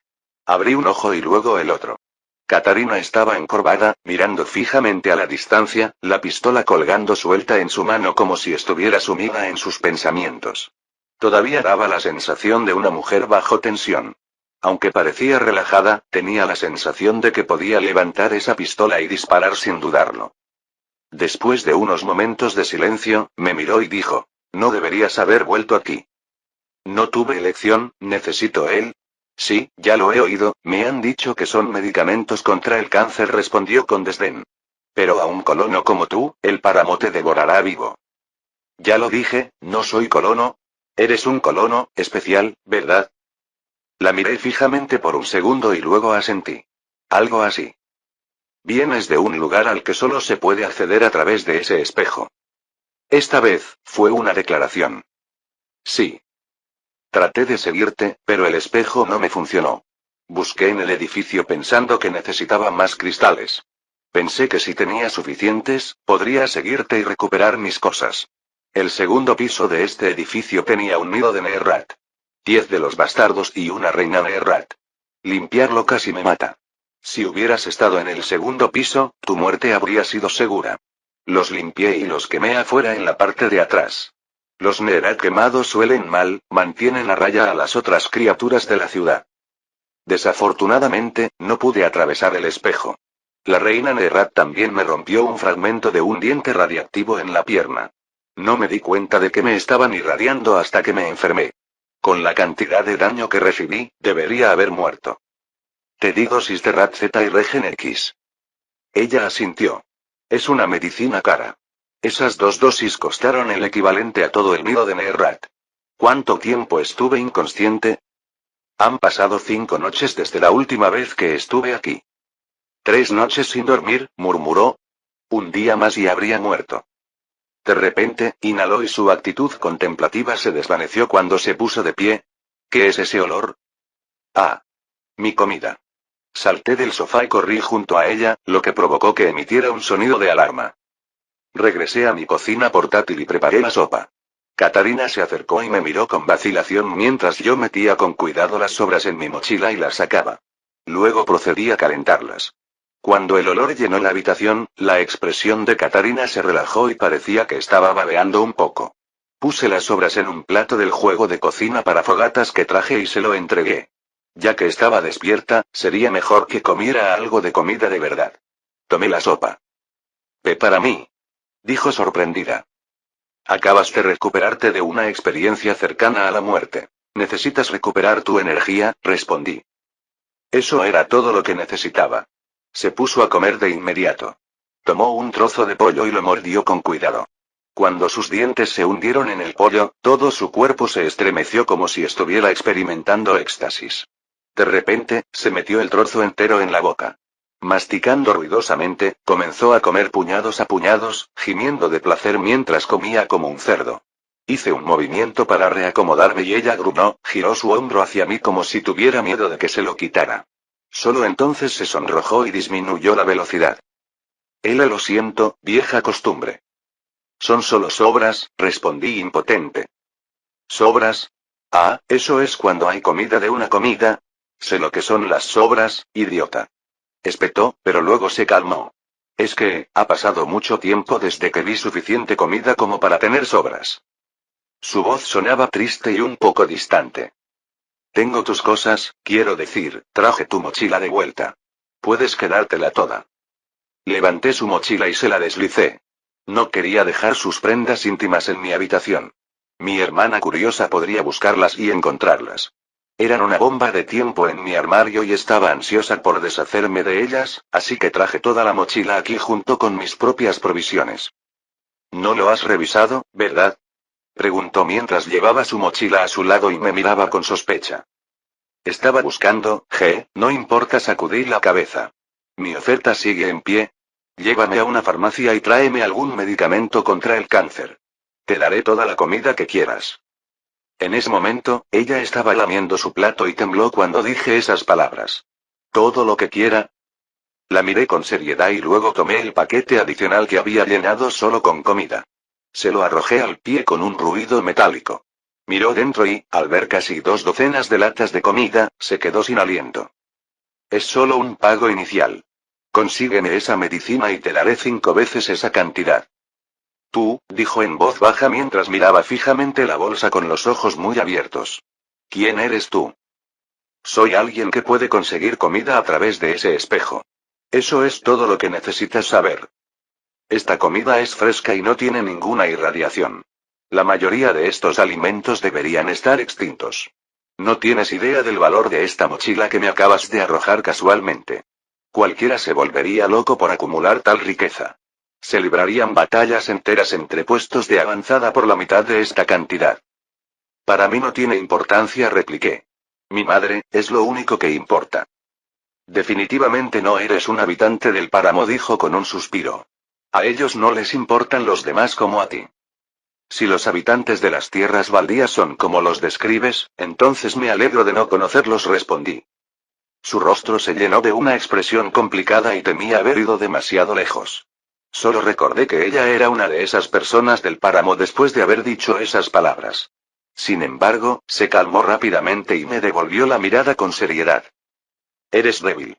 Abrí un ojo y luego el otro. Katarina estaba encorvada, mirando fijamente a la distancia, la pistola colgando suelta en su mano como si estuviera sumida en sus pensamientos. Todavía daba la sensación de una mujer bajo tensión. Aunque parecía relajada, tenía la sensación de que podía levantar esa pistola y disparar sin dudarlo. Después de unos momentos de silencio, me miró y dijo, no deberías haber vuelto aquí. No tuve elección, necesito él. Sí, ya lo he oído, me han dicho que son medicamentos contra el cáncer, respondió con desdén. Pero a un colono como tú, el páramo te devorará vivo. Ya lo dije, no soy colono. Eres un colono, especial, ¿verdad? La miré fijamente por un segundo y luego asentí. Algo así. Vienes de un lugar al que solo se puede acceder a través de ese espejo. Esta vez, fue una declaración. Sí. Traté de seguirte, pero el espejo no me funcionó. Busqué en el edificio pensando que necesitaba más cristales. Pensé que si tenía suficientes, podría seguirte y recuperar mis cosas. El segundo piso de este edificio tenía un nido de Neherrat. 10 de los bastardos y una reina Neherrat. Limpiarlo casi me mata. Si hubieras estado en el segundo piso, tu muerte habría sido segura. Los limpié y los quemé afuera en la parte de atrás. Los Neherrat quemados mantienen a raya a las otras criaturas de la ciudad. Desafortunadamente, no pude atravesar el espejo. La reina Neherrat también me rompió un fragmento de un diente radiactivo en la pierna. No me di cuenta de que me estaban irradiando hasta que me enfermé. Con la cantidad de daño que recibí, debería haber muerto. Te di dosis de Rat Z y Regen X. Ella asintió. Es una medicina cara. Esas 2 dosis costaron el equivalente a todo el nido de Neherrat. ¿Cuánto tiempo estuve inconsciente? Han pasado 5 noches desde la última vez que estuve aquí. 3 noches sin dormir, murmuró. Un día más y habría muerto. De repente, inhaló y su actitud contemplativa se desvaneció cuando se puso de pie. ¿Qué es ese olor? Ah. Mi comida. Salté del sofá y corrí junto a ella, lo que provocó que emitiera un sonido de alarma. Regresé a mi cocina portátil y preparé la sopa. Katarina se acercó y me miró con vacilación mientras yo metía con cuidado las sobras en mi mochila y las sacaba. Luego procedí a calentarlas. Cuando el olor llenó la habitación, la expresión de Katarina se relajó y parecía que estaba babeando un poco. Puse las sobras en un plato del juego de cocina para fogatas que traje y se lo entregué. Ya que estaba despierta, sería mejor que comiera algo de comida de verdad. Tomé la sopa. «Ve para mí», dijo sorprendida. Acabas de recuperarte de una experiencia cercana a la muerte. Necesitas recuperar tu energía, respondí. Eso era todo lo que necesitaba. Se puso a comer de inmediato. Tomó un trozo de pollo y lo mordió con cuidado. Cuando sus dientes se hundieron en el pollo, todo su cuerpo se estremeció como si estuviera experimentando éxtasis. De repente, se metió el trozo entero en la boca. Masticando ruidosamente, comenzó a comer puñados a puñados, gimiendo de placer mientras comía como un cerdo. Hice un movimiento para reacomodarme y ella gruñó, giró su hombro hacia mí como si tuviera miedo de que se lo quitara. Solo entonces se sonrojó y disminuyó la velocidad. Ela, lo siento, vieja costumbre. Son solo sobras, respondí impotente. ¿Sobras? Ah, eso es cuando hay comida de una comida. Sé lo que son las sobras, idiota. Espetó, pero luego se calmó. Es que, ha pasado mucho tiempo desde que vi suficiente comida como para tener sobras. Su voz sonaba triste y un poco distante. Tengo tus cosas, quiero decir, traje tu mochila de vuelta. Puedes quedártela toda. Levanté su mochila y se la deslicé. No quería dejar sus prendas íntimas en mi habitación. Mi hermana curiosa podría buscarlas y encontrarlas. Eran una bomba de tiempo en mi armario y estaba ansiosa por deshacerme de ellas, así que traje toda la mochila aquí junto con mis propias provisiones. ¿No lo has revisado, verdad? Preguntó mientras llevaba su mochila a su lado y me miraba con sospecha. Estaba buscando, no importa, sacudí la cabeza. Mi oferta sigue en pie. Llévame a una farmacia y tráeme algún medicamento contra el cáncer. Te daré toda la comida que quieras. En ese momento, ella estaba lamiendo su plato y tembló cuando dije esas palabras. ¿Todo lo que quiera? La miré con seriedad y luego tomé el paquete adicional que había llenado solo con comida. Se lo arrojé al pie con un ruido metálico. Miró dentro y, al ver casi 2 docenas de latas de comida, se quedó sin aliento. Es solo un pago inicial. Consígueme esa medicina y te daré 5 veces esa cantidad. Tú, dijo en voz baja mientras miraba fijamente la bolsa con los ojos muy abiertos. ¿Quién eres tú? Soy alguien que puede conseguir comida a través de ese espejo. Eso es todo lo que necesitas saber. Esta comida es fresca y no tiene ninguna irradiación. La mayoría de estos alimentos deberían estar extintos. No tienes idea del valor de esta mochila que me acabas de arrojar casualmente. Cualquiera se volvería loco por acumular tal riqueza. Se librarían batallas enteras entre puestos de avanzada por la mitad de esta cantidad. Para mí no tiene importancia, repliqué. Mi madre, es lo único que importa. Definitivamente no eres un habitante del páramo, dijo con un suspiro. A ellos no les importan los demás como a ti. Si los habitantes de las tierras baldías son como los describes, entonces me alegro de no conocerlos, respondí. Su rostro se llenó de una expresión complicada y temía haber ido demasiado lejos. Solo recordé que ella era una de esas personas del páramo después de haber dicho esas palabras. Sin embargo, se calmó rápidamente y me devolvió la mirada con seriedad. Eres débil.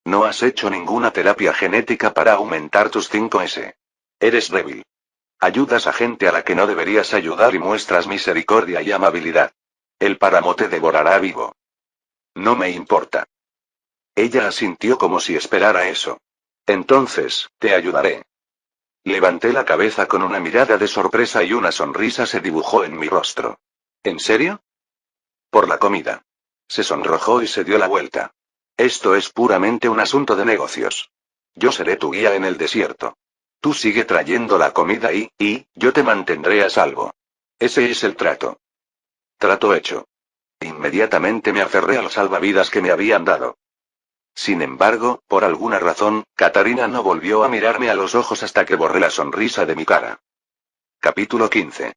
No has hecho ninguna terapia genética para aumentar tus 5S. Eres débil. Ayudas a gente a la que no deberías ayudar y muestras misericordia y amabilidad. El páramo te devorará vivo. No me importa. Ella asintió como si esperara eso. Entonces, te ayudaré. Levanté la cabeza con una mirada de sorpresa y una sonrisa se dibujó en mi rostro. ¿En serio? Por la comida. Se sonrojó y se dio la vuelta. Esto es puramente un asunto de negocios. Yo seré tu guía en el desierto. Tú sigue trayendo la comida y yo te mantendré a salvo. Ese es el trato. Trato hecho. Inmediatamente me aferré a los salvavidas que me habían dado. Sin embargo, por alguna razón, Katarina no volvió a mirarme a los ojos hasta que borré la sonrisa de mi cara. Capítulo 15.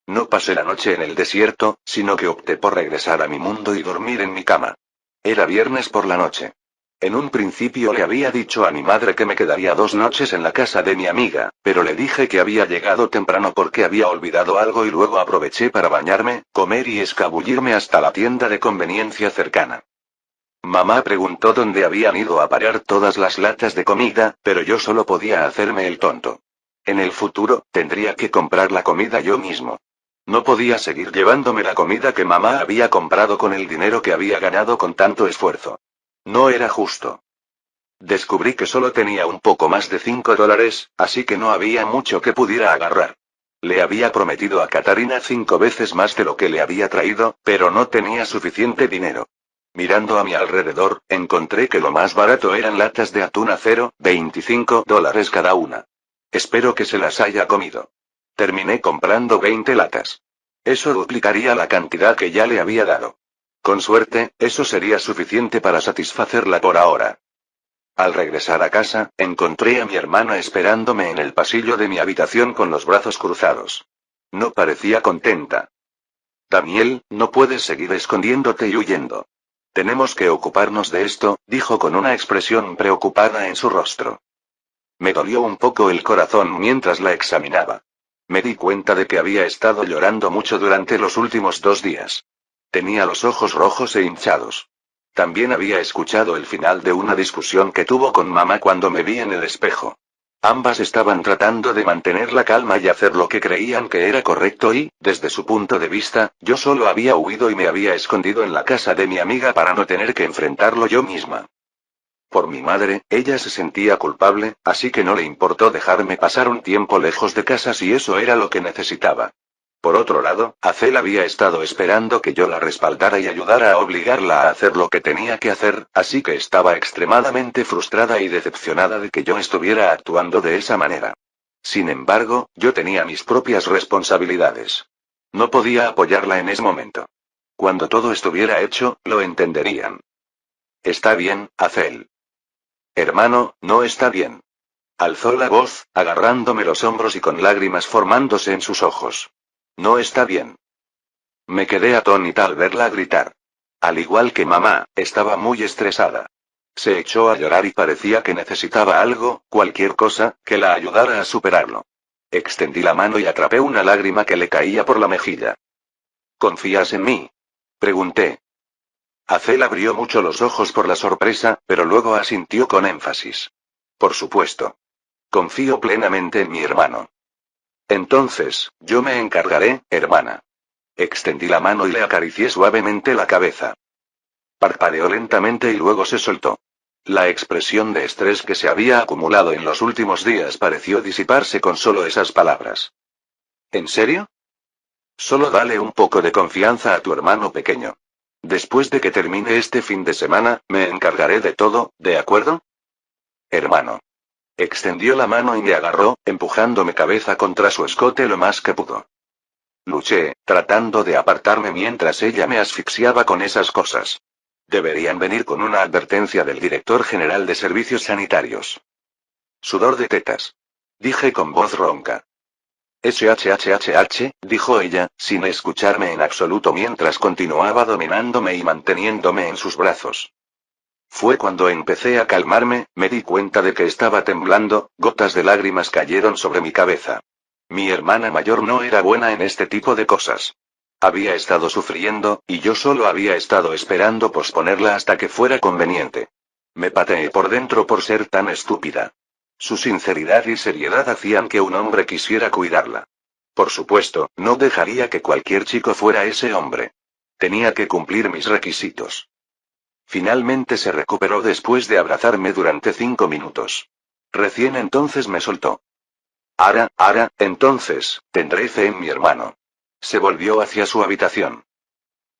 No pasé la noche en el desierto, sino que opté por regresar a mi mundo y dormir en mi cama. Era viernes por la noche. En un principio le había dicho a mi madre que me quedaría 2 noches en la casa de mi amiga, pero le dije que había llegado temprano porque había olvidado algo y luego aproveché para bañarme, comer y escabullirme hasta la tienda de conveniencia cercana. Mamá preguntó dónde habían ido a parar todas las latas de comida, pero yo solo podía hacerme el tonto. En el futuro, tendría que comprar la comida yo mismo. No podía seguir llevándome la comida que mamá había comprado con el dinero que había ganado con tanto esfuerzo. No era justo. Descubrí que solo tenía un poco más de $5, así que no había mucho que pudiera agarrar. Le había prometido a Katarina 5 veces más de lo que le había traído, pero no tenía suficiente dinero. Mirando a mi alrededor, encontré que lo más barato eran latas de atún acero, $25 cada una. Espero que se las haya comido. Terminé comprando 20 latas. Eso duplicaría la cantidad que ya le había dado. Con suerte, eso sería suficiente para satisfacerla por ahora. Al regresar a casa, encontré a mi hermana esperándome en el pasillo de mi habitación con los brazos cruzados. No parecía contenta. Daniel, no puedes seguir escondiéndote y huyendo. Tenemos que ocuparnos de esto, dijo con una expresión preocupada en su rostro. Me dolió un poco el corazón mientras la examinaba. Me di cuenta de que había estado llorando mucho durante los últimos 2 días. Tenía los ojos rojos e hinchados. También había escuchado el final de una discusión que tuvo con mamá cuando me vi en el espejo. Ambas estaban tratando de mantener la calma y hacer lo que creían que era correcto y, desde su punto de vista, yo solo había huido y me había escondido en la casa de mi amiga para no tener que enfrentarlo yo misma. Por mi madre, ella se sentía culpable, así que no le importó dejarme pasar un tiempo lejos de casa si eso era lo que necesitaba. Por otro lado, Azel había estado esperando que yo la respaldara y ayudara a obligarla a hacer lo que tenía que hacer, así que estaba extremadamente frustrada y decepcionada de que yo estuviera actuando de esa manera. Sin embargo, yo tenía mis propias responsabilidades. No podía apoyarla en ese momento. Cuando todo estuviera hecho, lo entenderían. Está bien, Azel. Hermano, no está bien. Alzó la voz, agarrándome los hombros y con lágrimas formándose en sus ojos. No está bien. Me quedé atónita al verla gritar. Al igual que mamá, estaba muy estresada. Se echó a llorar y parecía que necesitaba algo, cualquier cosa, que la ayudara a superarlo. Extendí la mano y atrapé una lágrima que le caía por la mejilla. ¿Confías en mí? Pregunté. Azel abrió mucho los ojos por la sorpresa, pero luego asintió con énfasis. Por supuesto. Confío plenamente en mi hermano. Entonces, yo me encargaré, hermana. Extendí la mano y le acaricié suavemente la cabeza. Parpadeó lentamente y luego se soltó. La expresión de estrés que se había acumulado en los últimos días pareció disiparse con solo esas palabras. ¿En serio? Solo dale un poco de confianza a tu hermano pequeño. Después de que termine este fin de semana, me encargaré de todo, ¿de acuerdo? Hermano. Extendió la mano y me agarró, empujándome cabeza contra su escote lo más que pudo. Luché, tratando de apartarme mientras ella me asfixiaba con esas cosas. Deberían venir con una advertencia del director general de servicios sanitarios. Sudor de tetas. Dije con voz ronca. SHHHH, dijo ella, sin escucharme en absoluto mientras continuaba dominándome y manteniéndome en sus brazos. Fue cuando empecé a calmarme, me di cuenta de que estaba temblando, gotas de lágrimas cayeron sobre mi cabeza. Mi hermana mayor no era buena en este tipo de cosas. Había estado sufriendo, y yo solo había estado esperando posponerla hasta que fuera conveniente. Me pateé por dentro por ser tan estúpida. Su sinceridad y seriedad hacían que un hombre quisiera cuidarla. Por supuesto, no dejaría que cualquier chico fuera ese hombre. Tenía que cumplir mis requisitos. Finalmente se recuperó después de abrazarme durante 5 minutos. Recién entonces me soltó. Entonces, tendré fe en mi hermano. Se volvió hacia su habitación.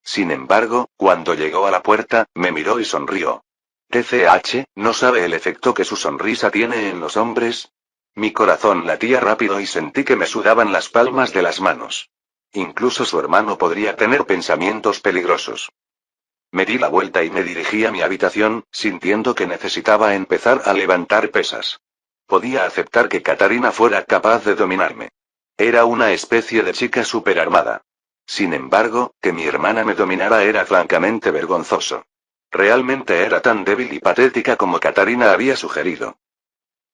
Sin embargo, cuando llegó a la puerta, me miró y sonrió. TCH, ¿no sabe el efecto que su sonrisa tiene en los hombres? Mi corazón latía rápido y sentí que me sudaban las palmas de las manos. Incluso su hermano podría tener pensamientos peligrosos. Me di la vuelta y me dirigí a mi habitación, sintiendo que necesitaba empezar a levantar pesas. Podía aceptar que Katarina fuera capaz de dominarme. Era una especie de chica superarmada. Sin embargo, que mi hermana me dominara era francamente vergonzoso. Realmente era tan débil y patética como Katarina había sugerido.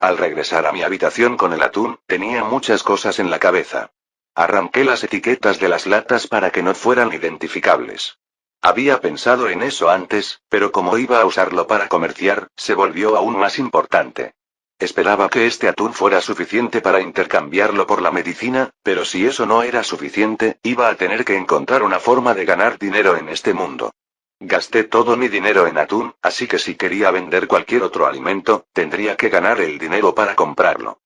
Al regresar a mi habitación con el atún, tenía muchas cosas en la cabeza. Arranqué las etiquetas de las latas para que no fueran identificables. Había pensado en eso antes, pero como iba a usarlo para comerciar, se volvió aún más importante. Esperaba que este atún fuera suficiente para intercambiarlo por la medicina, pero si eso no era suficiente, iba a tener que encontrar una forma de ganar dinero en este mundo. Gasté todo mi dinero en atún, así que si quería vender cualquier otro alimento, tendría que ganar el dinero para comprarlo.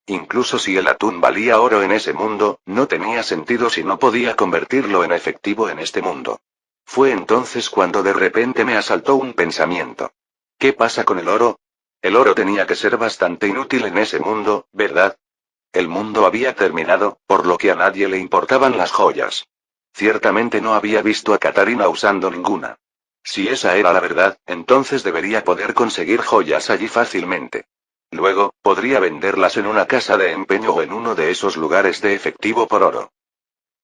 Incluso si el atún valía oro en ese mundo, no tenía sentido si no podía convertirlo en efectivo en este mundo. Fue entonces cuando de repente me asaltó un pensamiento. ¿Qué pasa con el oro? El oro tenía que ser bastante inútil en ese mundo, ¿verdad? El mundo había terminado, por lo que a nadie le importaban las joyas. Ciertamente no había visto a Katarina usando ninguna. Si esa era la verdad, entonces debería poder conseguir joyas allí fácilmente. Luego, podría venderlas en una casa de empeño o en uno de esos lugares de efectivo por oro.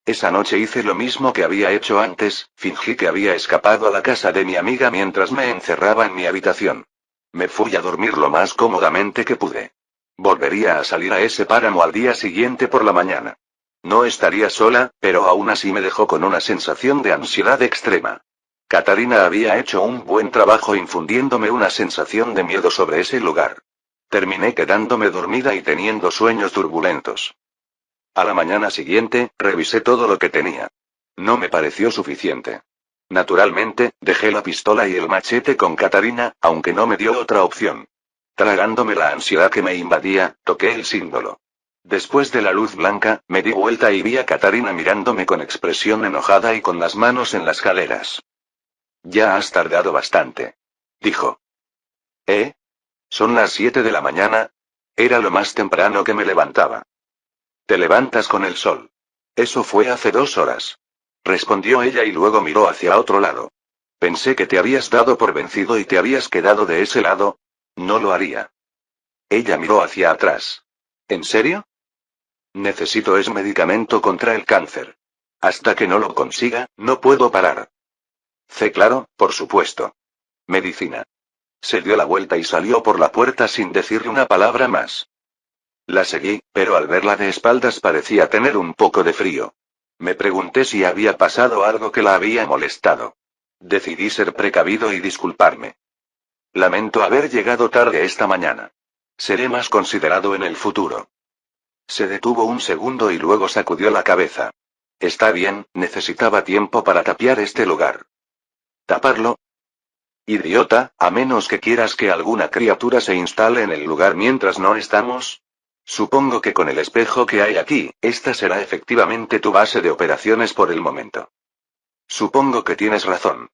Esa noche hice lo mismo que había hecho antes, fingí que había escapado a la casa de mi amiga mientras me encerraba en mi habitación. Me fui a dormir lo más cómodamente que pude. Volvería a salir a ese páramo al día siguiente por la mañana. No estaría sola, pero aún así me dejó con una sensación de ansiedad extrema. Katarina había hecho un buen trabajo infundiéndome una sensación de miedo sobre ese lugar. Terminé quedándome dormida y teniendo sueños turbulentos. A la mañana siguiente, revisé todo lo que tenía. No me pareció suficiente. Naturalmente, dejé la pistola y el machete con Katarina, aunque no me dio otra opción. Tragándome la ansiedad que me invadía, toqué el símbolo. Después de la luz blanca, me di vuelta y vi a Katarina mirándome con expresión enojada y con las manos en las caderas. Ya has tardado bastante. Dijo. ¿Eh? Son las 7 de la mañana. Era lo más temprano que me levantaba. Te levantas con el sol. Eso fue hace 2 horas. Respondió ella y luego miró hacia otro lado. Pensé que te habías dado por vencido y te habías quedado de ese lado. No lo haría. Ella miró hacia atrás. ¿En serio? Necesito ese medicamento contra el cáncer. Hasta que no lo consiga, no puedo parar. Claro, por supuesto. Medicina. Se dio la vuelta y salió por la puerta sin decirle una palabra más. La seguí, pero al verla de espaldas parecía tener un poco de frío. Me pregunté si había pasado algo que la había molestado. Decidí ser precavido y disculparme. Lamento haber llegado tarde esta mañana. Seré más considerado en el futuro. Se detuvo un segundo y luego sacudió la cabeza. Está bien, necesitaba tiempo para tapiar este lugar. ¿Taparlo? Idiota, a menos que quieras que alguna criatura se instale en el lugar mientras no estamos. Supongo que con el espejo que hay aquí, esta será efectivamente tu base de operaciones por el momento. Supongo que tienes razón.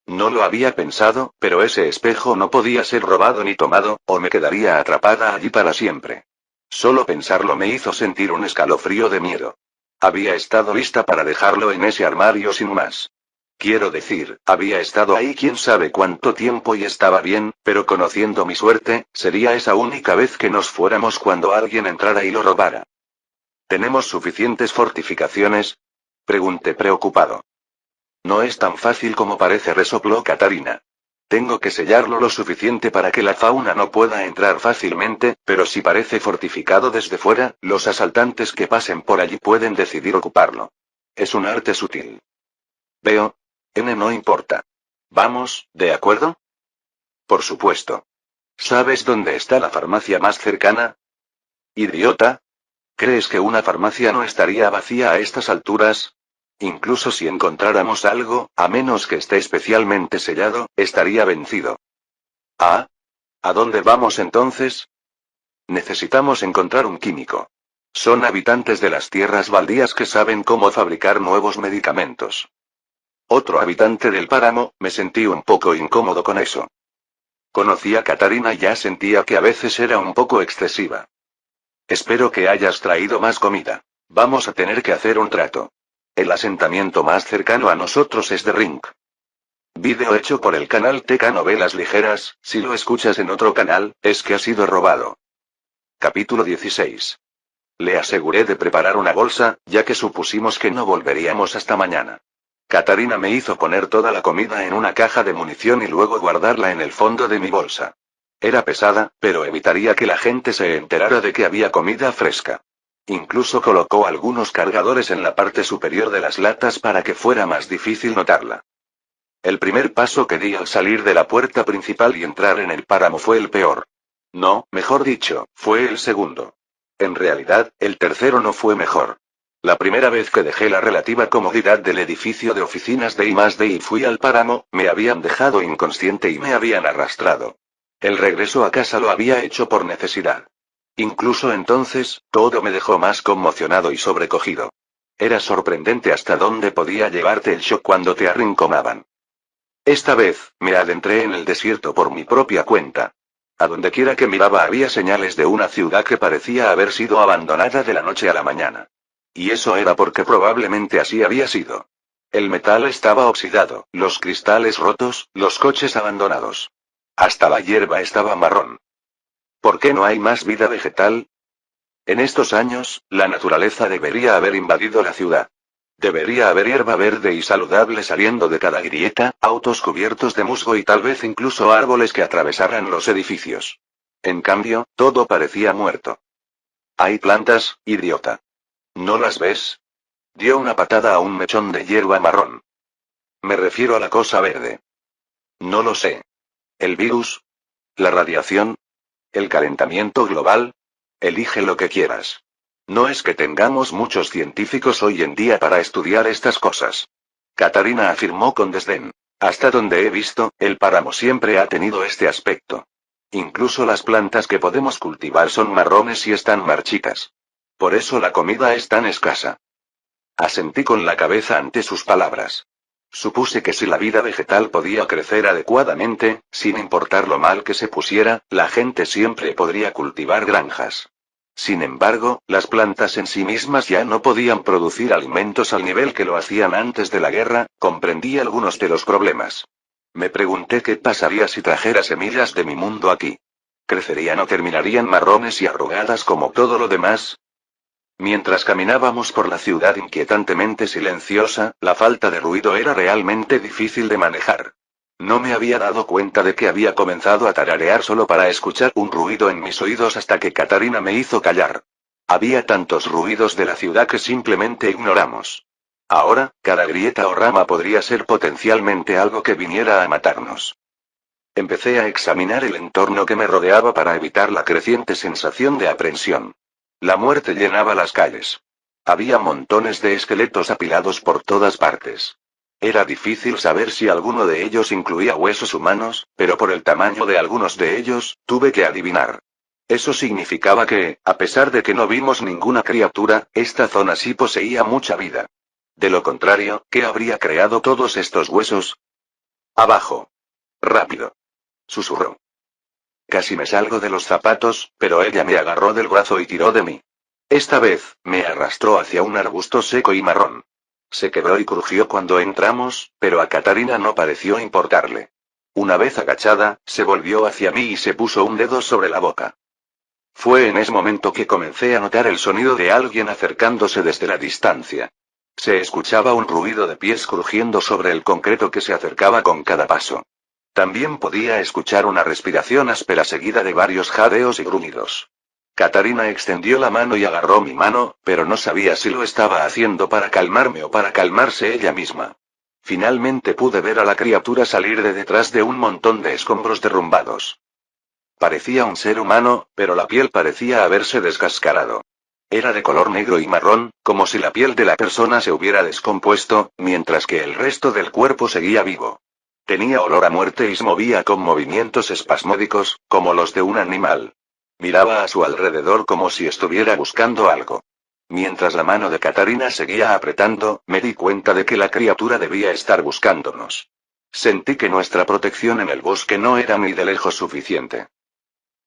No lo había pensado, pero ese espejo no podía ser robado ni tomado, o me quedaría atrapada allí para siempre. Solo pensarlo me hizo sentir un escalofrío de miedo. Había estado lista para dejarlo en ese armario sin más. Quiero decir, había estado ahí quién sabe cuánto tiempo y estaba bien, pero conociendo mi suerte, sería esa única vez que nos fuéramos cuando alguien entrara y lo robara. ¿Tenemos suficientes fortificaciones? Pregunté preocupado. No es tan fácil como parece, resopló Katarina. Tengo que sellarlo lo suficiente para que la fauna no pueda entrar fácilmente, pero si parece fortificado desde fuera, los asaltantes que pasen por allí pueden decidir ocuparlo. Es un arte sutil. Veo. No importa. Vamos, ¿de acuerdo? Por supuesto. ¿Sabes dónde está la farmacia más cercana? Idiota. ¿Crees que una farmacia no estaría vacía a estas alturas? Incluso si encontráramos algo, a menos que esté especialmente sellado, estaría vencido. ¿Ah? ¿A dónde vamos entonces? Necesitamos encontrar un químico. Son habitantes de las tierras baldías que saben cómo fabricar nuevos medicamentos. Otro habitante del páramo, me sentí un poco incómodo con eso. Conocía a Katarina y ya sentía que a veces era un poco excesiva. Espero que hayas traído más comida. Vamos a tener que hacer un trato. El asentamiento más cercano a nosotros es de Rink. Vídeo hecho por el canal TK Novelas Ligeras. Si lo escuchas en otro canal, es que ha sido robado. Capítulo 16. Le aseguré de preparar una bolsa, ya que supusimos que no volveríamos hasta mañana. Katarina me hizo poner toda la comida en una caja de munición y luego guardarla en el fondo de mi bolsa. Era pesada, pero evitaría que la gente se enterara de que había comida fresca. Incluso colocó algunos cargadores en la parte superior de las latas para que fuera más difícil notarla. El primer paso que di al salir de la puerta principal y entrar en el páramo fue el peor. No, mejor dicho, fue el segundo. En realidad, el tercero no fue mejor. La primera vez que dejé la relativa comodidad del edificio de oficinas de I+D y fui al páramo, me habían dejado inconsciente y me habían arrastrado. El regreso a casa lo había hecho por necesidad. Incluso entonces, todo me dejó más conmocionado y sobrecogido. Era sorprendente hasta dónde podía llevarte el shock cuando te arrinconaban. Esta vez, me adentré en el desierto por mi propia cuenta. A donde quiera que miraba había señales de una ciudad que parecía haber sido abandonada de la noche a la mañana. Y eso era porque probablemente así había sido. El metal estaba oxidado, los cristales rotos, los coches abandonados. Hasta la hierba estaba marrón. ¿Por qué no hay más vida vegetal? En estos años, la naturaleza debería haber invadido la ciudad. Debería haber hierba verde y saludable saliendo de cada grieta, autos cubiertos de musgo y tal vez incluso árboles que atravesaran los edificios. En cambio, todo parecía muerto. Hay plantas, idiota. ¿No las ves? Dio una patada a un mechón de hierba marrón. Me refiero a la cosa verde. No lo sé. ¿El virus? ¿La radiación? ¿El calentamiento global? Elige lo que quieras. No es que tengamos muchos científicos hoy en día para estudiar estas cosas. Katarina afirmó con desdén. Hasta donde he visto, el páramo siempre ha tenido este aspecto. Incluso las plantas que podemos cultivar son marrones y están marchitas. Por eso la comida es tan escasa. Asentí con la cabeza ante sus palabras. Supuse que si la vida vegetal podía crecer adecuadamente, sin importar lo mal que se pusiera, la gente siempre podría cultivar granjas. Sin embargo, las plantas en sí mismas ya no podían producir alimentos al nivel que lo hacían antes de la guerra. Comprendí algunos de los problemas. Me pregunté qué pasaría si trajera semillas de mi mundo aquí. ¿Crecerían o terminarían marrones y arrugadas como todo lo demás? Mientras caminábamos por la ciudad inquietantemente silenciosa, la falta de ruido era realmente difícil de manejar. No me había dado cuenta de que había comenzado a tararear solo para escuchar un ruido en mis oídos hasta que Katarina me hizo callar. Había tantos ruidos de la ciudad que simplemente ignoramos. Ahora, cada grieta o rama podría ser potencialmente algo que viniera a matarnos. Empecé a examinar el entorno que me rodeaba para evitar la creciente sensación de aprensión. La muerte llenaba las calles. Había montones de esqueletos apilados por todas partes. Era difícil saber si alguno de ellos incluía huesos humanos, pero por el tamaño de algunos de ellos, tuve que adivinar. Eso significaba que, a pesar de que no vimos ninguna criatura, esta zona sí poseía mucha vida. De lo contrario, ¿qué habría creado todos estos huesos? Abajo. Rápido. Susurró. Casi me salgo de los zapatos, pero ella me agarró del brazo y tiró de mí. Esta vez, me arrastró hacia un arbusto seco y marrón. Se quebró y crujió cuando entramos, pero a Katarina no pareció importarle. Una vez agachada, se volvió hacia mí y se puso un dedo sobre la boca. Fue en ese momento que comencé a notar el sonido de alguien acercándose desde la distancia. Se escuchaba un ruido de pies crujiendo sobre el concreto que se acercaba con cada paso. También podía escuchar una respiración áspera seguida de varios jadeos y gruñidos. Katarina extendió la mano y agarró mi mano, pero no sabía si lo estaba haciendo para calmarme o para calmarse ella misma. Finalmente pude ver a la criatura salir de detrás de un montón de escombros derrumbados. Parecía un ser humano, pero la piel parecía haberse descascarado. Era de color negro y marrón, como si la piel de la persona se hubiera descompuesto, mientras que el resto del cuerpo seguía vivo. Tenía olor a muerte y se movía con movimientos espasmódicos, como los de un animal. Miraba a su alrededor como si estuviera buscando algo. Mientras la mano de Katarina seguía apretando, me di cuenta de que la criatura debía estar buscándonos. Sentí que nuestra protección en el bosque no era ni de lejos suficiente.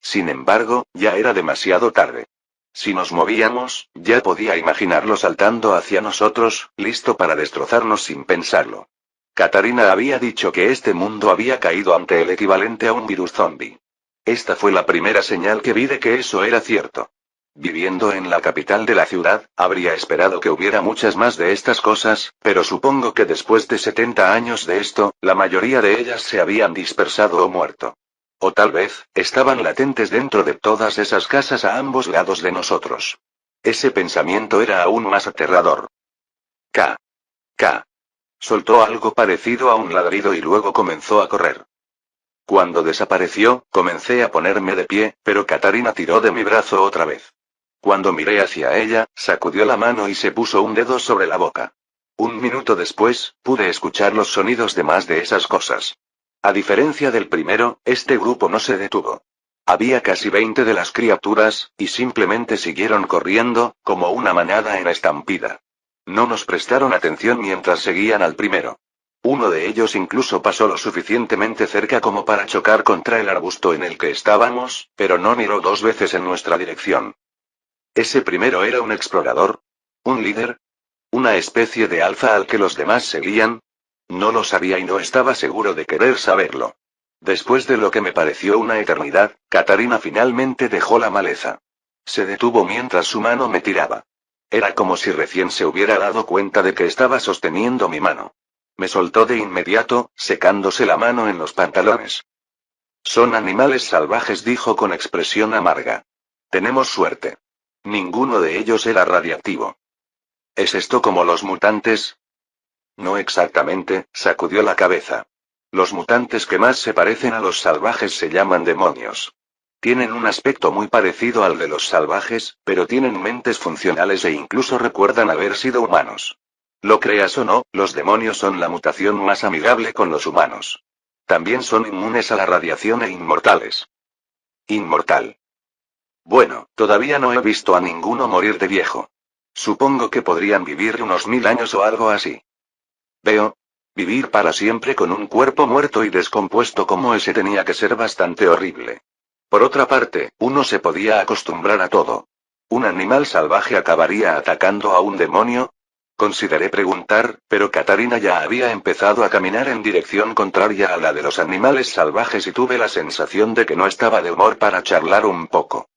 Sin embargo, ya era demasiado tarde. Si nos movíamos, ya podía imaginarlo saltando hacia nosotros, listo para destrozarnos sin pensarlo. Katarina había dicho que este mundo había caído ante el equivalente a un virus zombie. Esta fue la primera señal que vi de que eso era cierto. Viviendo en la capital de la ciudad, habría esperado que hubiera muchas más de estas cosas, pero supongo que después de 70 años de esto, la mayoría de ellas se habían dispersado o muerto. O tal vez, estaban latentes dentro de todas esas casas a ambos lados de nosotros. Ese pensamiento era aún más aterrador. K. Soltó algo parecido a un ladrido y luego comenzó a correr. Cuando desapareció, comencé a ponerme de pie, pero Katarina tiró de mi brazo otra vez. Cuando miré hacia ella, sacudió la mano y se puso un dedo sobre la boca. Un minuto después, pude escuchar los sonidos de más de esas cosas. A diferencia del primero, este grupo no se detuvo. Había casi 20 de las criaturas, y simplemente siguieron corriendo, como una manada en estampida. No nos prestaron atención mientras seguían al primero. Uno de ellos incluso pasó lo suficientemente cerca como para chocar contra el arbusto en el que estábamos, pero no miró 2 veces en nuestra dirección. ¿Ese primero era un explorador? ¿Un líder? ¿Una especie de alfa al que los demás seguían? No lo sabía y no estaba seguro de querer saberlo. Después de lo que me pareció una eternidad, Katarina finalmente dejó la maleza. Se detuvo mientras su mano me tiraba. Era como si recién se hubiera dado cuenta de que estaba sosteniendo mi mano. Me soltó de inmediato, secándose la mano en los pantalones. Son animales salvajes, dijo con expresión amarga. Tenemos suerte. Ninguno de ellos era radiactivo. ¿Es esto como los mutantes? No exactamente, sacudió la cabeza. Los mutantes que más se parecen a los salvajes se llaman demonios. Tienen un aspecto muy parecido al de los salvajes, pero tienen mentes funcionales e incluso recuerdan haber sido humanos. Lo creas o no, los demonios son la mutación más amigable con los humanos. También son inmunes a la radiación e inmortales. Inmortal. Bueno, todavía no he visto a ninguno morir de viejo. Supongo que podrían vivir unos 1000 años o algo así. Veo. Vivir para siempre con un cuerpo muerto y descompuesto como ese tenía que ser bastante horrible. Por otra parte, uno se podía acostumbrar a todo. ¿Un animal salvaje acabaría atacando a un demonio? Consideré preguntar, pero Katarina ya había empezado a caminar en dirección contraria a la de los animales salvajes y tuve la sensación de que no estaba de humor para charlar un poco.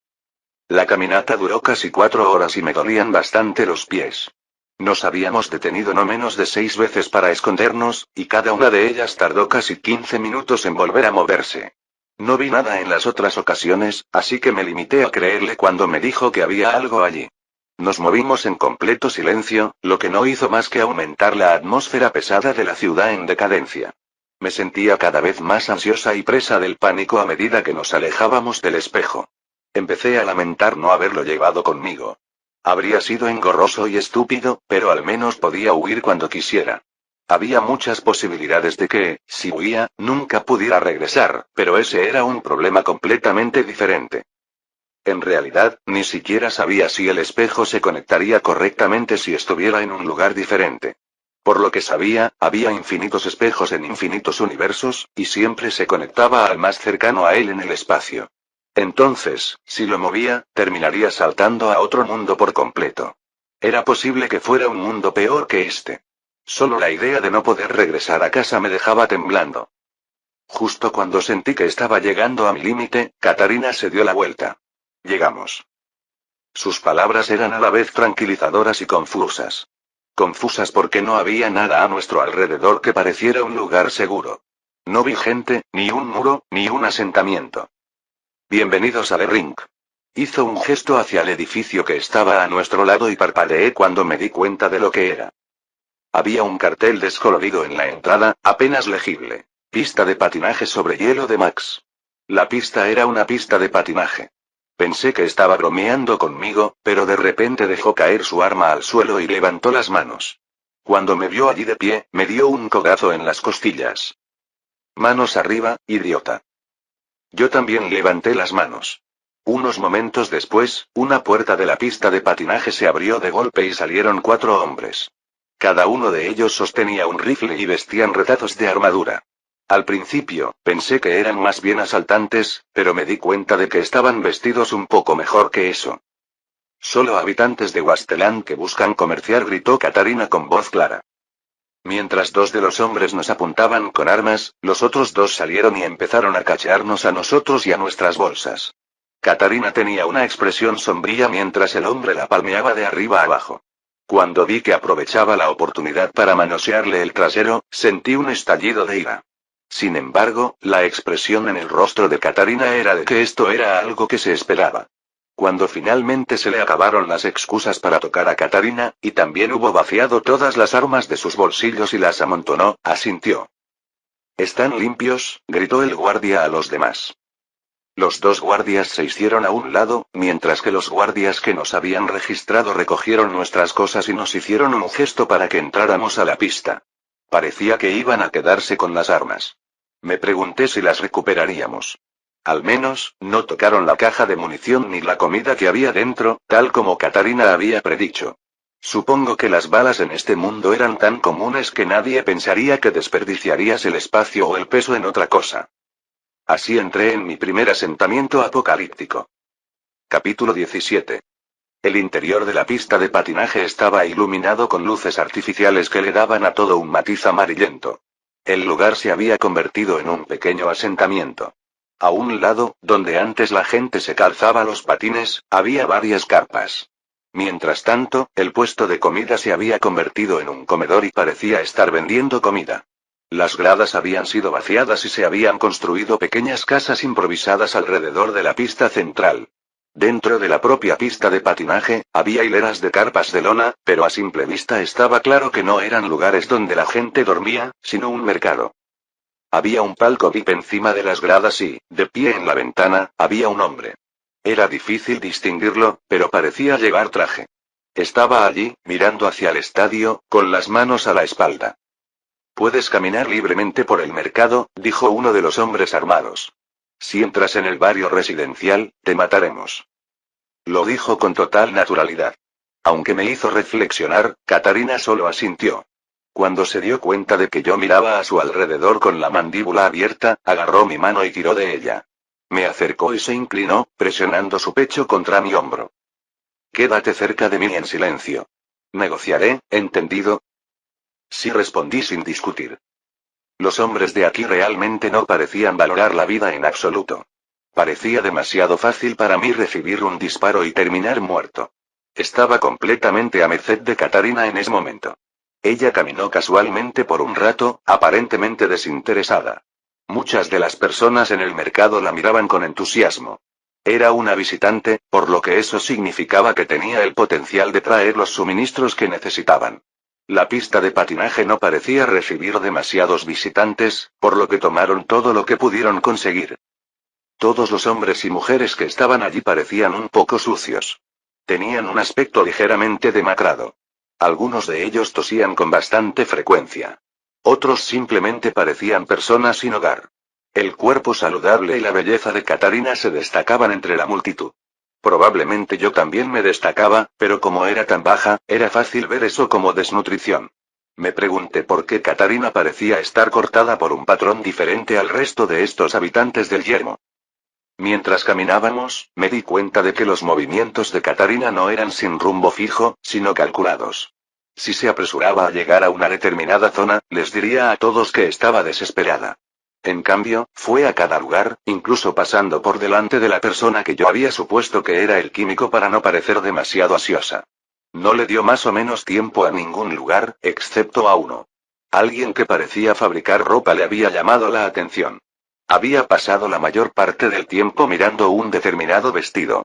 La caminata duró casi 4 horas y me dolían bastante los pies. Nos habíamos detenido no menos de 6 veces para escondernos, y cada una de ellas tardó casi 15 minutos en volver a moverse. No vi nada en las otras ocasiones, así que me limité a creerle cuando me dijo que había algo allí. Nos movimos en completo silencio, lo que no hizo más que aumentar la atmósfera pesada de la ciudad en decadencia. Me sentía cada vez más ansiosa y presa del pánico a medida que nos alejábamos del espejo. Empecé a lamentar no haberlo llevado conmigo. Habría sido engorroso y estúpido, pero al menos podía huir cuando quisiera. Había muchas posibilidades de que, si huía, nunca pudiera regresar, pero ese era un problema completamente diferente. En realidad, ni siquiera sabía si el espejo se conectaría correctamente si estuviera en un lugar diferente. Por lo que sabía, había infinitos espejos en infinitos universos, y siempre se conectaba al más cercano a él en el espacio. Entonces, si lo movía, terminaría saltando a otro mundo por completo. Era posible que fuera un mundo peor que este. Solo la idea de no poder regresar a casa me dejaba temblando. Justo cuando sentí que estaba llegando a mi límite, Katarina se dio la vuelta. Llegamos. Sus palabras eran a la vez tranquilizadoras y confusas. Confusas porque no había nada a nuestro alrededor que pareciera un lugar seguro. No vi gente, ni un muro, ni un asentamiento. Bienvenidos a The Ring. Hizo un gesto hacia el edificio que estaba a nuestro lado y parpadeé cuando me di cuenta de lo que era. Había un cartel descolorido en la entrada, apenas legible. Pista de patinaje sobre hielo de Max. La pista era una pista de patinaje. Pensé que estaba bromeando conmigo, pero de repente dejó caer su arma al suelo y levantó las manos. Cuando me vio allí de pie, me dio un codazo en las costillas. Manos arriba, idiota. Yo también levanté las manos. Unos momentos después, una puerta de la pista de patinaje se abrió de golpe y salieron 4 hombres. Cada uno de ellos sostenía un rifle y vestían retazos de armadura. Al principio, pensé que eran más bien asaltantes, pero me di cuenta de que estaban vestidos un poco mejor que eso. Solo habitantes de Wasteland que buscan comerciar, gritó Katarina con voz clara. Mientras 2 de los hombres nos apuntaban con armas, los otros 2 salieron y empezaron a cachearnos a nosotros y a nuestras bolsas. Katarina tenía una expresión sombría mientras el hombre la palmeaba de arriba a abajo. Cuando vi que aprovechaba la oportunidad para manosearle el trasero, sentí un estallido de ira. Sin embargo, la expresión en el rostro de Katarina era de que esto era algo que se esperaba. Cuando finalmente se le acabaron las excusas para tocar a Katarina, y también hubo vaciado todas las armas de sus bolsillos y las amontonó, asintió. «¿Están limpios?», gritó el guardia a los demás. Los 2 guardias se hicieron a un lado, mientras que los guardias que nos habían registrado recogieron nuestras cosas y nos hicieron un gesto para que entráramos a la pista. Parecía que iban a quedarse con las armas. Me pregunté si las recuperaríamos. Al menos, no tocaron la caja de munición ni la comida que había dentro, tal como Katarina había predicho. Supongo que las balas en este mundo eran tan comunes que nadie pensaría que desperdiciarías el espacio o el peso en otra cosa. Así entré en mi primer asentamiento apocalíptico. Capítulo 17. El interior de la pista de patinaje estaba iluminado con luces artificiales que le daban a todo un matiz amarillento. El lugar se había convertido en un pequeño asentamiento. A un lado, donde antes la gente se calzaba los patines, había varias carpas. Mientras tanto, el puesto de comida se había convertido en un comedor y parecía estar vendiendo comida. Las gradas habían sido vaciadas y se habían construido pequeñas casas improvisadas alrededor de la pista central. Dentro de la propia pista de patinaje, había hileras de carpas de lona, pero a simple vista estaba claro que no eran lugares donde la gente dormía, sino un mercado. Había un palco VIP encima de las gradas y, de pie en la ventana, había un hombre. Era difícil distinguirlo, pero parecía llevar traje. Estaba allí, mirando hacia el estadio, con las manos a la espalda. «Puedes caminar libremente por el mercado», dijo uno de los hombres armados. «Si entras en el barrio residencial, te mataremos». Lo dijo con total naturalidad. Aunque me hizo reflexionar, Katarina solo asintió. Cuando se dio cuenta de que yo miraba a su alrededor con la mandíbula abierta, agarró mi mano y tiró de ella. Me acercó y se inclinó, presionando su pecho contra mi hombro. «Quédate cerca de mí en silencio. Negociaré, ¿entendido?». Sí, respondí sin discutir. Los hombres de aquí realmente no parecían valorar la vida en absoluto. Parecía demasiado fácil para mí recibir un disparo y terminar muerto. Estaba completamente a merced de Katarina en ese momento. Ella caminó casualmente por un rato, aparentemente desinteresada. Muchas de las personas en el mercado la miraban con entusiasmo. Era una visitante, por lo que eso significaba que tenía el potencial de traer los suministros que necesitaban. La pista de patinaje no parecía recibir demasiados visitantes, por lo que tomaron todo lo que pudieron conseguir. Todos los hombres y mujeres que estaban allí parecían un poco sucios. Tenían un aspecto ligeramente demacrado. Algunos de ellos tosían con bastante frecuencia. Otros simplemente parecían personas sin hogar. El cuerpo saludable y la belleza de Katarina se destacaban entre la multitud. Probablemente yo también me destacaba, pero como era tan baja, era fácil ver eso como desnutrición. Me pregunté por qué Katarina parecía estar cortada por un patrón diferente al resto de estos habitantes del yermo. Mientras caminábamos, me di cuenta de que los movimientos de Katarina no eran sin rumbo fijo, sino calculados. Si se apresuraba a llegar a una determinada zona, les diría a todos que estaba desesperada. En cambio, fue a cada lugar, incluso pasando por delante de la persona que yo había supuesto que era el químico para no parecer demasiado ansiosa. No le dio más o menos tiempo a ningún lugar, excepto a uno. Alguien que parecía fabricar ropa le había llamado la atención. Había pasado la mayor parte del tiempo mirando un determinado vestido.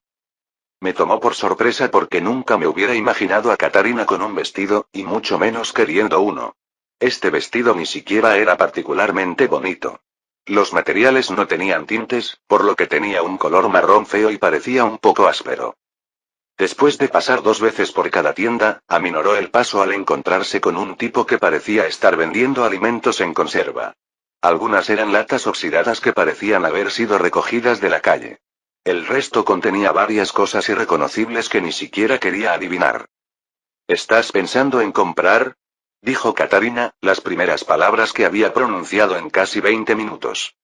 Me tomó por sorpresa porque nunca me hubiera imaginado a Katarina con un vestido, y mucho menos queriendo uno. Este vestido ni siquiera era particularmente bonito. Los materiales no tenían tintes, por lo que tenía un color marrón feo y parecía un poco áspero. Después de pasar 2 veces por cada tienda, aminoró el paso al encontrarse con un tipo que parecía estar vendiendo alimentos en conserva. Algunas eran latas oxidadas que parecían haber sido recogidas de la calle. El resto contenía varias cosas irreconocibles que ni siquiera quería adivinar. ¿Estás pensando en comprar? Dijo Katarina, las primeras palabras que había pronunciado en casi 20 minutos.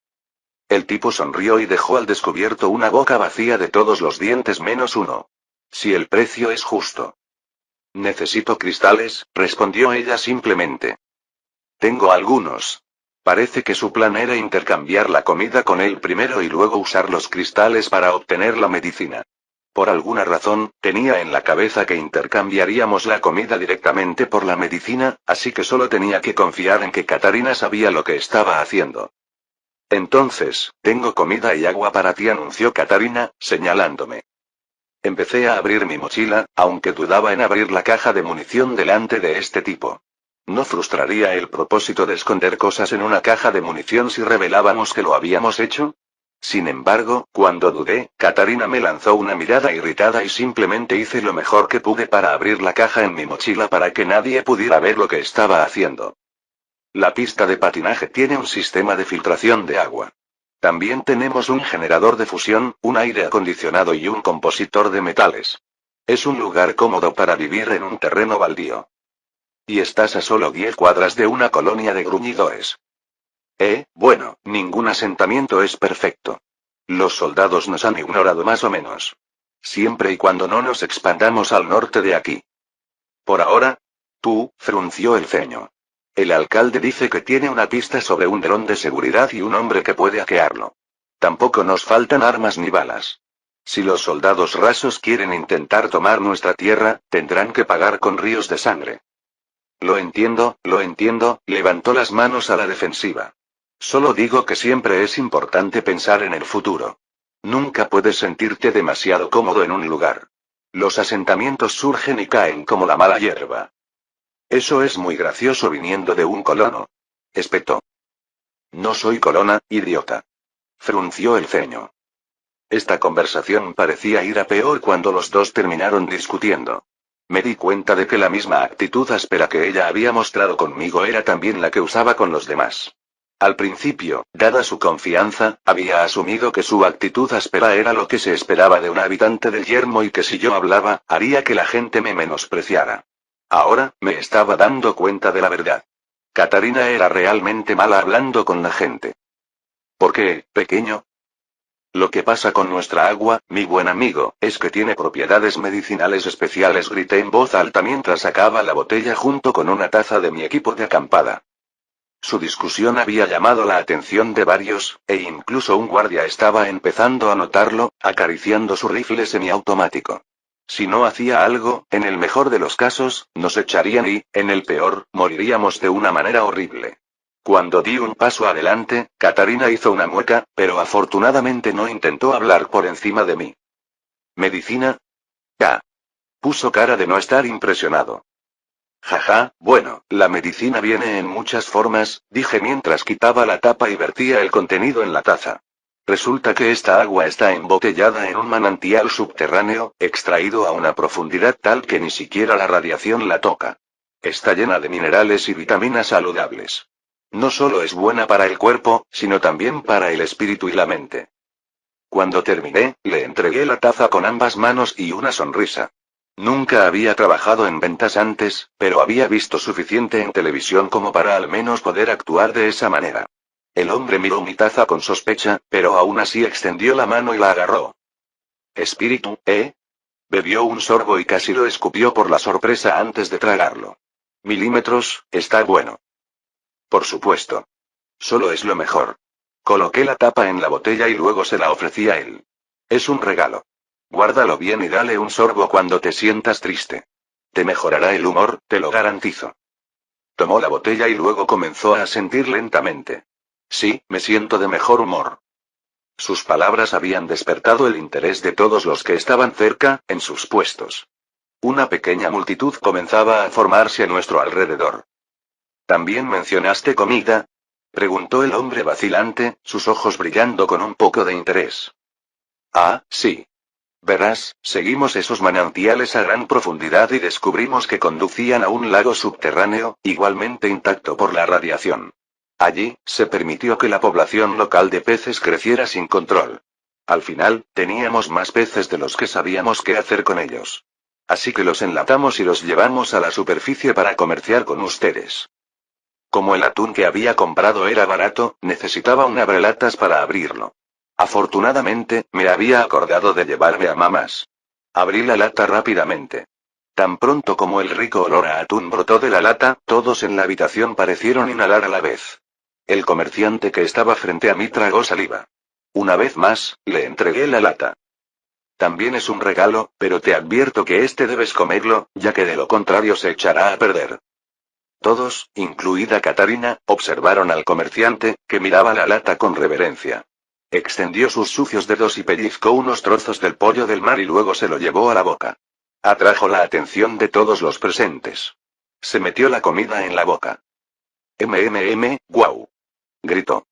El tipo sonrió y dejó al descubierto una boca vacía de todos los dientes menos uno. Si el precio es justo. Necesito cristales, respondió ella simplemente. Tengo algunos. Parece que su plan era intercambiar la comida con él primero y luego usar los cristales para obtener la medicina. Por alguna razón, tenía en la cabeza que intercambiaríamos la comida directamente por la medicina, así que solo tenía que confiar en que Katarina sabía lo que estaba haciendo. Entonces, tengo comida y agua para ti, anunció Katarina, señalándome. Empecé a abrir mi mochila, aunque dudaba en abrir la caja de munición delante de este tipo. ¿No frustraría el propósito de esconder cosas en una caja de munición si revelábamos que lo habíamos hecho? Sin embargo, cuando dudé, Katarina me lanzó una mirada irritada y simplemente hice lo mejor que pude para abrir la caja en mi mochila para que nadie pudiera ver lo que estaba haciendo. La pista de patinaje tiene un sistema de filtración de agua. También tenemos un generador de fusión, un aire acondicionado y un compositor de metales. Es un lugar cómodo para vivir en un terreno baldío. Y estás a solo 10 cuadras de una colonia de gruñidores. Bueno, ningún asentamiento es perfecto. Los soldados nos han ignorado más o menos. Siempre y cuando no nos expandamos al norte de aquí. Por ahora, frunció el ceño. El alcalde dice que tiene una pista sobre un dron de seguridad y un hombre que puede hackearlo. Tampoco nos faltan armas ni balas. Si los soldados rasos quieren intentar tomar nuestra tierra, tendrán que pagar con ríos de sangre. Lo entiendo, levantó las manos a la defensiva. Solo digo que siempre es importante pensar en el futuro. Nunca puedes sentirte demasiado cómodo en un lugar. Los asentamientos surgen y caen como la mala hierba. Eso es muy gracioso viniendo de un colono. Espetó. No soy colona, idiota. Frunció el ceño. Esta conversación parecía ir a peor cuando los dos terminaron discutiendo. Me di cuenta de que la misma actitud áspera que ella había mostrado conmigo era también la que usaba con los demás. Al principio, dada su confianza, había asumido que su actitud áspera era lo que se esperaba de un habitante del yermo y que si yo hablaba, haría que la gente me menospreciara. Ahora, me estaba dando cuenta de la verdad. Katarina era realmente mala hablando con la gente. ¿Por qué, pequeño? Lo que pasa con nuestra agua, mi buen amigo, es que tiene propiedades medicinales especiales, grité en voz alta mientras sacaba la botella junto con una taza de mi equipo de acampada. Su discusión había llamado la atención de varios, e incluso un guardia estaba empezando a notarlo, acariciando su rifle semiautomático. Si no hacía algo, en el mejor de los casos, nos echarían y, en el peor, moriríamos de una manera horrible. Cuando di un paso adelante, Katarina hizo una mueca, pero afortunadamente no intentó hablar por encima de mí. ¿Medicina? Ya. Puso cara de no estar impresionado. Jaja, bueno, la medicina viene en muchas formas, dije mientras quitaba la tapa y vertía el contenido en la taza. Resulta que esta agua está embotellada en un manantial subterráneo, extraído a una profundidad tal que ni siquiera la radiación la toca. Está llena de minerales y vitaminas saludables. No solo es buena para el cuerpo, sino también para el espíritu y la mente. Cuando terminé, le entregué la taza con ambas manos y una sonrisa. Nunca había trabajado en ventas antes, pero había visto suficiente en televisión como para al menos poder actuar de esa manera. El hombre miró mi taza con sospecha, pero aún así extendió la mano y la agarró. Espíritu, ¿eh? Bebió un sorbo y casi lo escupió por la sorpresa antes de tragarlo. Milímetros, está bueno. Por supuesto. Solo es lo mejor. Coloqué la tapa en la botella y luego se la ofrecí a él. Es un regalo. Guárdalo bien y dale un sorbo cuando te sientas triste. Te mejorará el humor, te lo garantizo. Tomó la botella y luego comenzó a asentir lentamente. Sí, me siento de mejor humor. Sus palabras habían despertado el interés de todos los que estaban cerca, en sus puestos. Una pequeña multitud comenzaba a formarse a nuestro alrededor. ¿También mencionaste comida? Preguntó el hombre vacilante, sus ojos brillando con un poco de interés. Ah, sí. Verás, seguimos esos manantiales a gran profundidad y descubrimos que conducían a un lago subterráneo, igualmente intacto por la radiación. Allí, se permitió que la población local de peces creciera sin control. Al final, teníamos más peces de los que sabíamos qué hacer con ellos. Así que los enlatamos y los llevamos a la superficie para comerciar con ustedes. Como el atún que había comprado era barato, necesitaba un abrelatas para abrirlo. Afortunadamente, me había acordado de llevarme a mamás. Abrí la lata rápidamente. Tan pronto como el rico olor a atún brotó de la lata, todos en la habitación parecieron inhalar a la vez. El comerciante que estaba frente a mí tragó saliva. Una vez más, le entregué la lata. También es un regalo, pero te advierto que este debes comerlo, ya que de lo contrario se echará a perder. Todos, incluida Katarina, observaron al comerciante, que miraba la lata con reverencia. Extendió sus sucios dedos y pellizcó unos trozos del pollo del mar y luego se lo llevó a la boca. Atrajo la atención de todos los presentes. Se metió la comida en la boca. Guau. Gritó.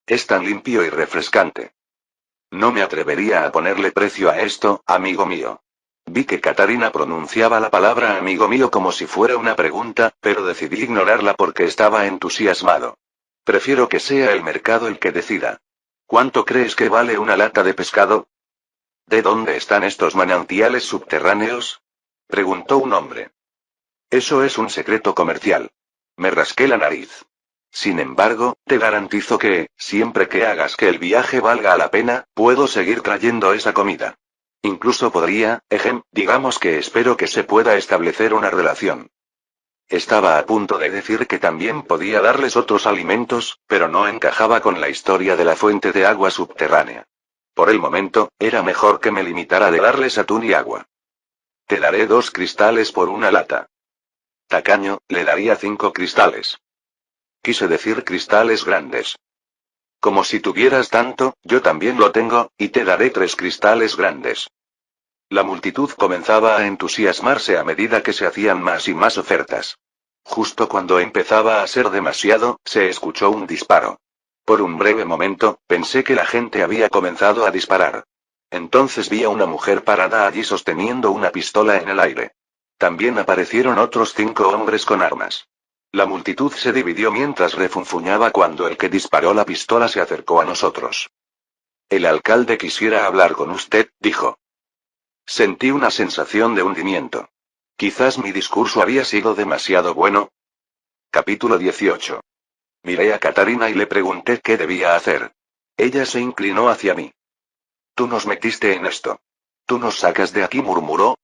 Es tan limpio y refrescante. No me atrevería a ponerle precio a esto, amigo mío. Vi que Katarina pronunciaba la palabra amigo mío como si fuera una pregunta, pero decidí ignorarla porque estaba entusiasmado. Prefiero que sea el mercado el que decida. ¿Cuánto crees que vale una lata de pescado? ¿De dónde están estos manantiales subterráneos? Preguntó un hombre. Eso es un secreto comercial. Me rasqué la nariz. Sin embargo, te garantizo que, siempre que hagas que el viaje valga la pena, puedo seguir trayendo esa comida. Incluso podría, digamos que espero que se pueda establecer una relación. Estaba a punto de decir que también podía darles otros alimentos, pero no encajaba con la historia de la fuente de agua subterránea. Por el momento, era mejor que me limitara de darles atún y agua. Te daré 2 cristales por una lata. Tacaño, le daría 5 cristales. Quise decir cristales grandes. Como si tuvieras tanto, yo también lo tengo, y te daré 3 cristales grandes. La multitud comenzaba a entusiasmarse a medida que se hacían más y más ofertas. Justo cuando empezaba a ser demasiado, se escuchó un disparo. Por un breve momento, pensé que la gente había comenzado a disparar. Entonces vi a una mujer parada allí sosteniendo una pistola en el aire. También aparecieron otros 5 hombres con armas. La multitud se dividió mientras refunfuñaba cuando el que disparó la pistola se acercó a nosotros. El alcalde quisiera hablar con usted, dijo. Sentí una sensación de hundimiento. Quizás mi discurso había sido demasiado bueno. Capítulo 18. Miré a Katarina y le pregunté qué debía hacer. Ella se inclinó hacia mí. Tú nos metiste en esto. Tú nos sacas de aquí, murmuró.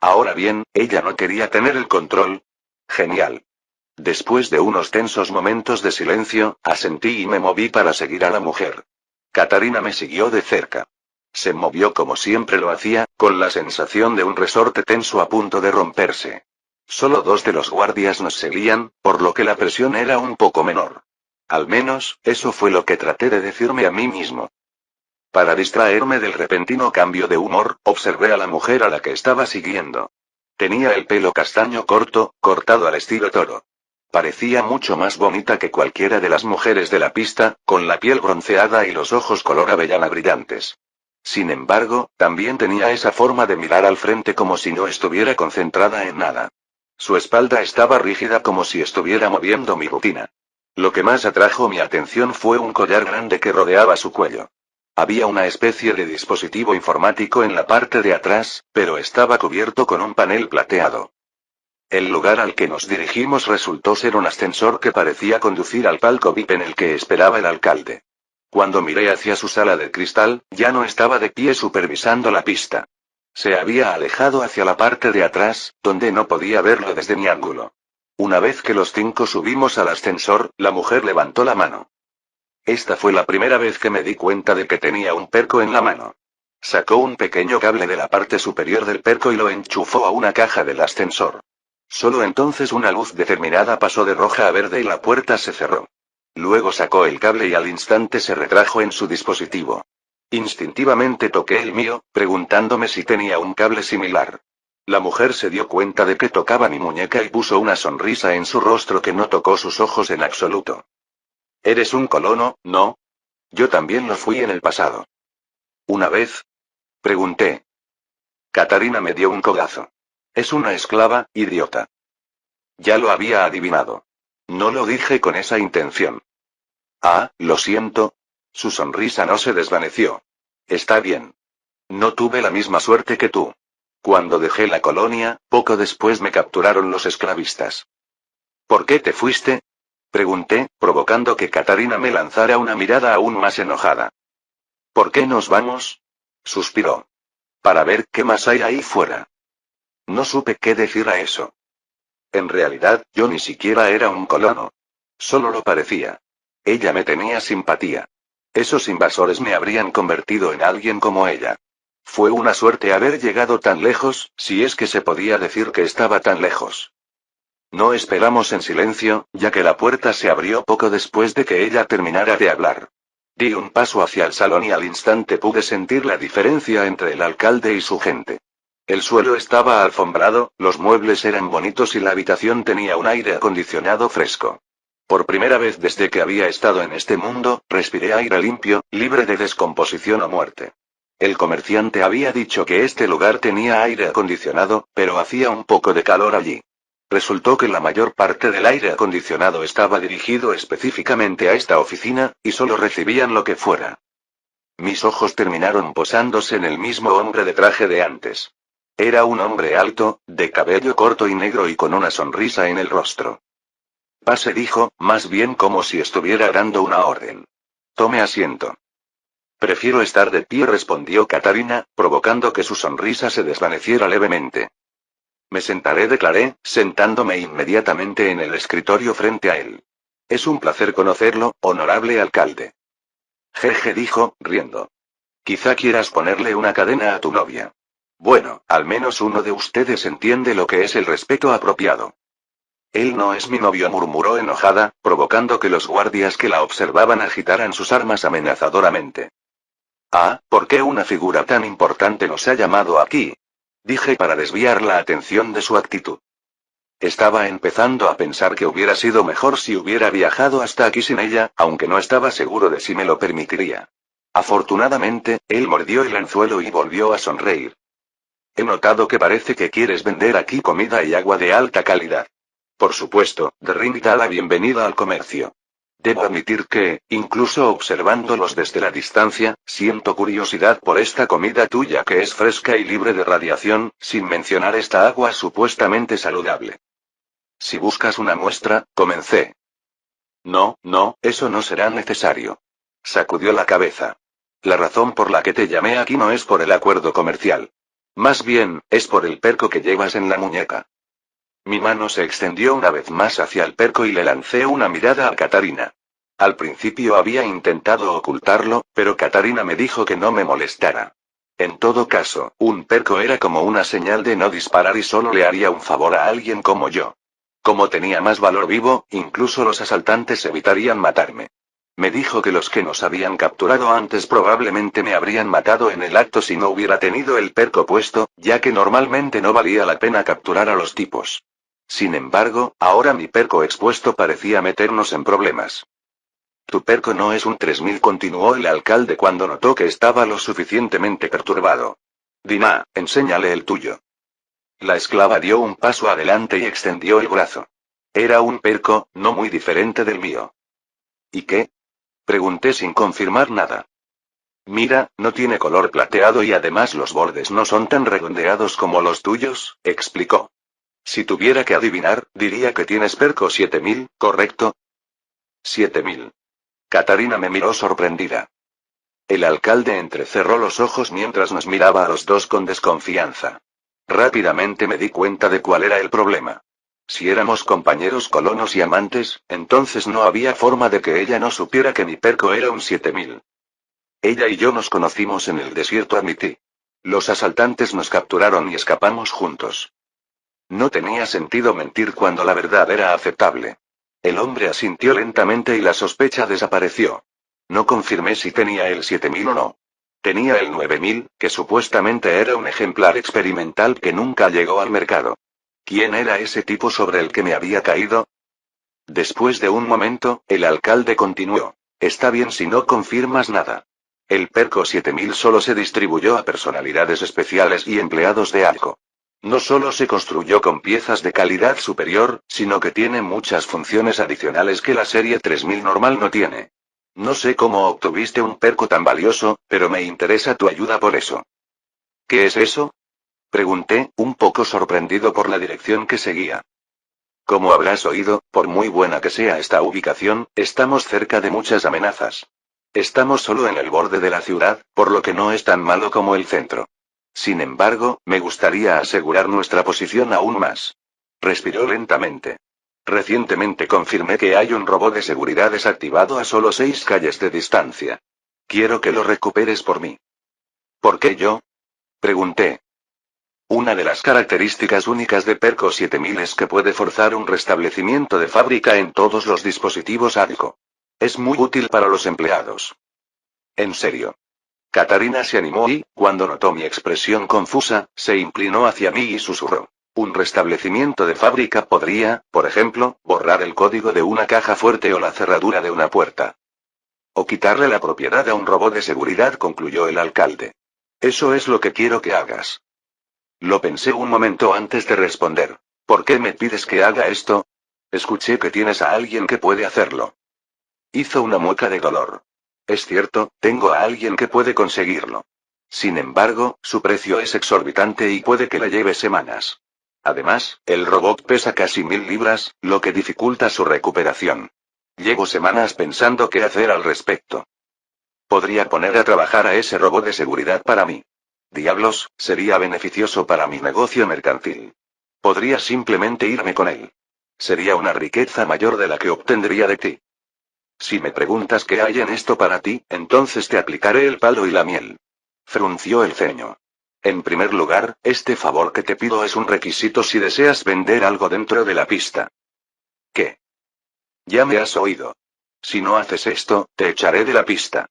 Ahora bien, ella no quería tener el control. Genial. Después de unos tensos momentos de silencio, asentí y me moví para seguir a la mujer. Katarina me siguió de cerca. Se movió como siempre lo hacía, con la sensación de un resorte tenso a punto de romperse. Solo 2 de los guardias nos seguían, por lo que la presión era un poco menor. Al menos, eso fue lo que traté de decirme a mí mismo. Para distraerme del repentino cambio de humor, observé a la mujer a la que estaba siguiendo. Tenía el pelo castaño corto, cortado al estilo toro. Parecía mucho más bonita que cualquiera de las mujeres de la pista, con la piel bronceada y los ojos color avellana brillantes. Sin embargo, también tenía esa forma de mirar al frente como si no estuviera concentrada en nada. Su espalda estaba rígida como si estuviera moviendo mi rutina. Lo que más atrajo mi atención fue un collar grande que rodeaba su cuello. Había una especie de dispositivo informático en la parte de atrás, pero estaba cubierto con un panel plateado. El lugar al que nos dirigimos resultó ser un ascensor que parecía conducir al palco VIP en el que esperaba el alcalde. Cuando miré hacia su sala de cristal, ya no estaba de pie supervisando la pista. Se había alejado hacia la parte de atrás, donde no podía verlo desde mi ángulo. Una vez que los 5 subimos al ascensor, la mujer levantó la mano. Esta fue la primera vez que me di cuenta de que tenía un perco en la mano. Sacó un pequeño cable de la parte superior del perco y lo enchufó a una caja del ascensor. Solo entonces una luz determinada pasó de roja a verde y la puerta se cerró. Luego sacó el cable y al instante se retrajo en su dispositivo. Instintivamente toqué el mío, preguntándome si tenía un cable similar. La mujer se dio cuenta de que tocaba mi muñeca y puso una sonrisa en su rostro que no tocó sus ojos en absoluto. ¿Eres un colono, no? Yo también lo fui en el pasado. ¿Una vez? Pregunté. Katarina me dio un codazo. Es una esclava, idiota. Ya lo había adivinado. No lo dije con esa intención. Ah, lo siento. Su sonrisa no se desvaneció. Está bien. No tuve la misma suerte que tú. Cuando dejé la colonia, poco después me capturaron los esclavistas. ¿Por qué te fuiste? Pregunté, provocando que Katarina me lanzara una mirada aún más enojada. ¿Por qué nos vamos? Suspiró. Para ver qué más hay ahí fuera. No supe qué decir a eso. En realidad, yo ni siquiera era un colono. Solo lo parecía. Ella me tenía simpatía. Esos invasores me habrían convertido en alguien como ella. Fue una suerte haber llegado tan lejos, si es que se podía decir que estaba tan lejos. No esperamos en silencio, ya que la puerta se abrió poco después de que ella terminara de hablar. Di un paso hacia el salón y al instante pude sentir la diferencia entre el alcalde y su gente. El suelo estaba alfombrado, los muebles eran bonitos y la habitación tenía un aire acondicionado fresco. Por primera vez desde que había estado en este mundo, respiré aire limpio, libre de descomposición o muerte. El comerciante había dicho que este lugar tenía aire acondicionado, pero hacía un poco de calor allí. Resultó que la mayor parte del aire acondicionado estaba dirigido específicamente a esta oficina, y solo recibían lo que fuera. Mis ojos terminaron posándose en el mismo hombre de traje de antes. Era un hombre alto, de cabello corto y negro y con una sonrisa en el rostro. Pase, dijo, más bien como si estuviera dando una orden. Tome asiento. Prefiero estar de pie, respondió Katarina, provocando que su sonrisa se desvaneciera levemente. Me sentaré, declaré, sentándome inmediatamente en el escritorio frente a él. Es un placer conocerlo, honorable alcalde. Jeje, dijo, riendo. Quizá quieras ponerle una cadena a tu novia. Bueno, al menos uno de ustedes entiende lo que es el respeto apropiado. Él no es mi novio, murmuró enojada, provocando que los guardias que la observaban agitaran sus armas amenazadoramente. Ah, ¿por qué una figura tan importante nos ha llamado aquí? Dije para desviar la atención de su actitud. Estaba empezando a pensar que hubiera sido mejor si hubiera viajado hasta aquí sin ella, aunque no estaba seguro de si me lo permitiría. Afortunadamente, él mordió el anzuelo y volvió a sonreír. He notado que parece que quieres vender aquí comida y agua de alta calidad. Por supuesto, Derrin da la bienvenida al comercio. Debo admitir que, incluso observándolos desde la distancia, siento curiosidad por esta comida tuya que es fresca y libre de radiación, sin mencionar esta agua supuestamente saludable. Si buscas una muestra, comencé. No, no, eso no será necesario. Sacudió la cabeza. La razón por la que te llamé aquí no es por el acuerdo comercial. Más bien, es por el perco que llevas en la muñeca. Mi mano se extendió una vez más hacia el perco y le lancé una mirada a Katarina. Al principio había intentado ocultarlo, pero Katarina me dijo que no me molestara. En todo caso, un perco era como una señal de no disparar y solo le haría un favor a alguien como yo. Como tenía más valor vivo, incluso los asaltantes evitarían matarme. Me dijo que los que nos habían capturado antes probablemente me habrían matado en el acto si no hubiera tenido el perco puesto, ya que normalmente no valía la pena capturar a los tipos. Sin embargo, ahora mi perco expuesto parecía meternos en problemas. Tu perco no es un 3000, continuó el alcalde cuando notó que estaba lo suficientemente perturbado. Dina, enséñale el tuyo. La esclava dio un paso adelante y extendió el brazo. Era un perco, no muy diferente del mío. ¿Y qué? Pregunté sin confirmar nada. Mira, no tiene color plateado y además los bordes no son tan redondeados como los tuyos, explicó. Si tuviera que adivinar, diría que tienes Perco 7000, ¿correcto? 7000. Catarina me miró sorprendida. El alcalde entrecerró los ojos mientras nos miraba a los dos con desconfianza. Rápidamente me di cuenta de cuál era el problema. Si éramos compañeros colonos y amantes, entonces no había forma de que ella no supiera que mi Perco era un 7000. Ella y yo nos conocimos en el desierto, admití. Los asaltantes nos capturaron y escapamos juntos. No tenía sentido mentir cuando la verdad era aceptable. El hombre asintió lentamente y la sospecha desapareció. No confirmé si tenía el 7000 o no. Tenía el 9000, que supuestamente era un ejemplar experimental que nunca llegó al mercado. ¿Quién era ese tipo sobre el que me había caído? Después de un momento, el alcalde continuó. Está bien si no confirmas nada. El Perco 7000 solo se distribuyó a personalidades especiales y empleados de ALCO. No solo se construyó con piezas de calidad superior, sino que tiene muchas funciones adicionales que la serie 3000 normal no tiene. No sé cómo obtuviste un Perco tan valioso, pero me interesa tu ayuda por eso. ¿Qué es eso? Pregunté, un poco sorprendido por la dirección que seguía. Como habrás oído, por muy buena que sea esta ubicación, estamos cerca de muchas amenazas. Estamos solo en el borde de la ciudad, por lo que no es tan malo como el centro. Sin embargo, me gustaría asegurar nuestra posición aún más. Respiró lentamente. Recientemente confirmé que hay un robot de seguridad desactivado a solo 6 calles de distancia. Quiero que lo recuperes por mí. ¿Por qué yo? Pregunté. Una de las características únicas de Perco 7000 es que puede forzar un restablecimiento de fábrica en todos los dispositivos ADCO. Es muy útil para los empleados. En serio. Catarina se animó y, cuando notó mi expresión confusa, se inclinó hacia mí y susurró. Un restablecimiento de fábrica podría, por ejemplo, borrar el código de una caja fuerte o la cerradura de una puerta. O quitarle la propiedad a un robot de seguridad, concluyó el alcalde. Eso es lo que quiero que hagas. Lo pensé un momento antes de responder. ¿Por qué me pides que haga esto? Escuché que tienes a alguien que puede hacerlo. Hizo una mueca de dolor. Es cierto, tengo a alguien que puede conseguirlo. Sin embargo, su precio es exorbitante y puede que le lleve semanas. Además, el robot pesa casi 1000 libras, lo que dificulta su recuperación. Llevo semanas pensando qué hacer al respecto. Podría poner a trabajar a ese robot de seguridad para mí. Diablos, sería beneficioso para mi negocio mercantil. Podría simplemente irme con él. Sería una riqueza mayor de la que obtendría de ti. Si me preguntas qué hay en esto para ti, entonces te aplicaré el palo y la miel. Frunció el ceño. En primer lugar, este favor que te pido es un requisito si deseas vender algo dentro de la pista. ¿Qué? Ya me has oído. Si no haces esto, te echaré de la pista.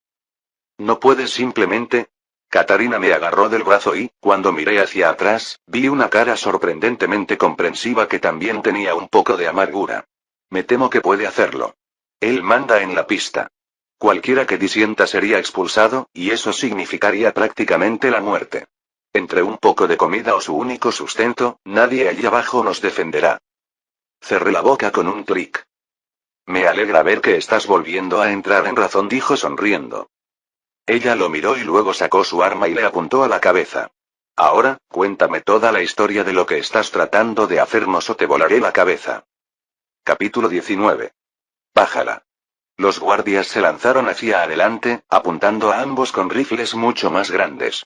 ¿No puedes simplemente? Catarina me agarró del brazo y, cuando miré hacia atrás, vi una cara sorprendentemente comprensiva que también tenía un poco de amargura. Me temo que puede hacerlo. Él manda en la pista. Cualquiera que disienta sería expulsado, y eso significaría prácticamente la muerte. Entre un poco de comida o su único sustento, nadie allí abajo nos defenderá. Cerré la boca con un clic. Me alegra ver que estás volviendo a entrar en razón, dijo sonriendo. Ella lo miró y luego sacó su arma y le apuntó a la cabeza. Ahora, cuéntame toda la historia de lo que estás tratando de hacernos o te volaré la cabeza. Capítulo 19. Pájara. Los guardias se lanzaron hacia adelante, apuntando a ambos con rifles mucho más grandes.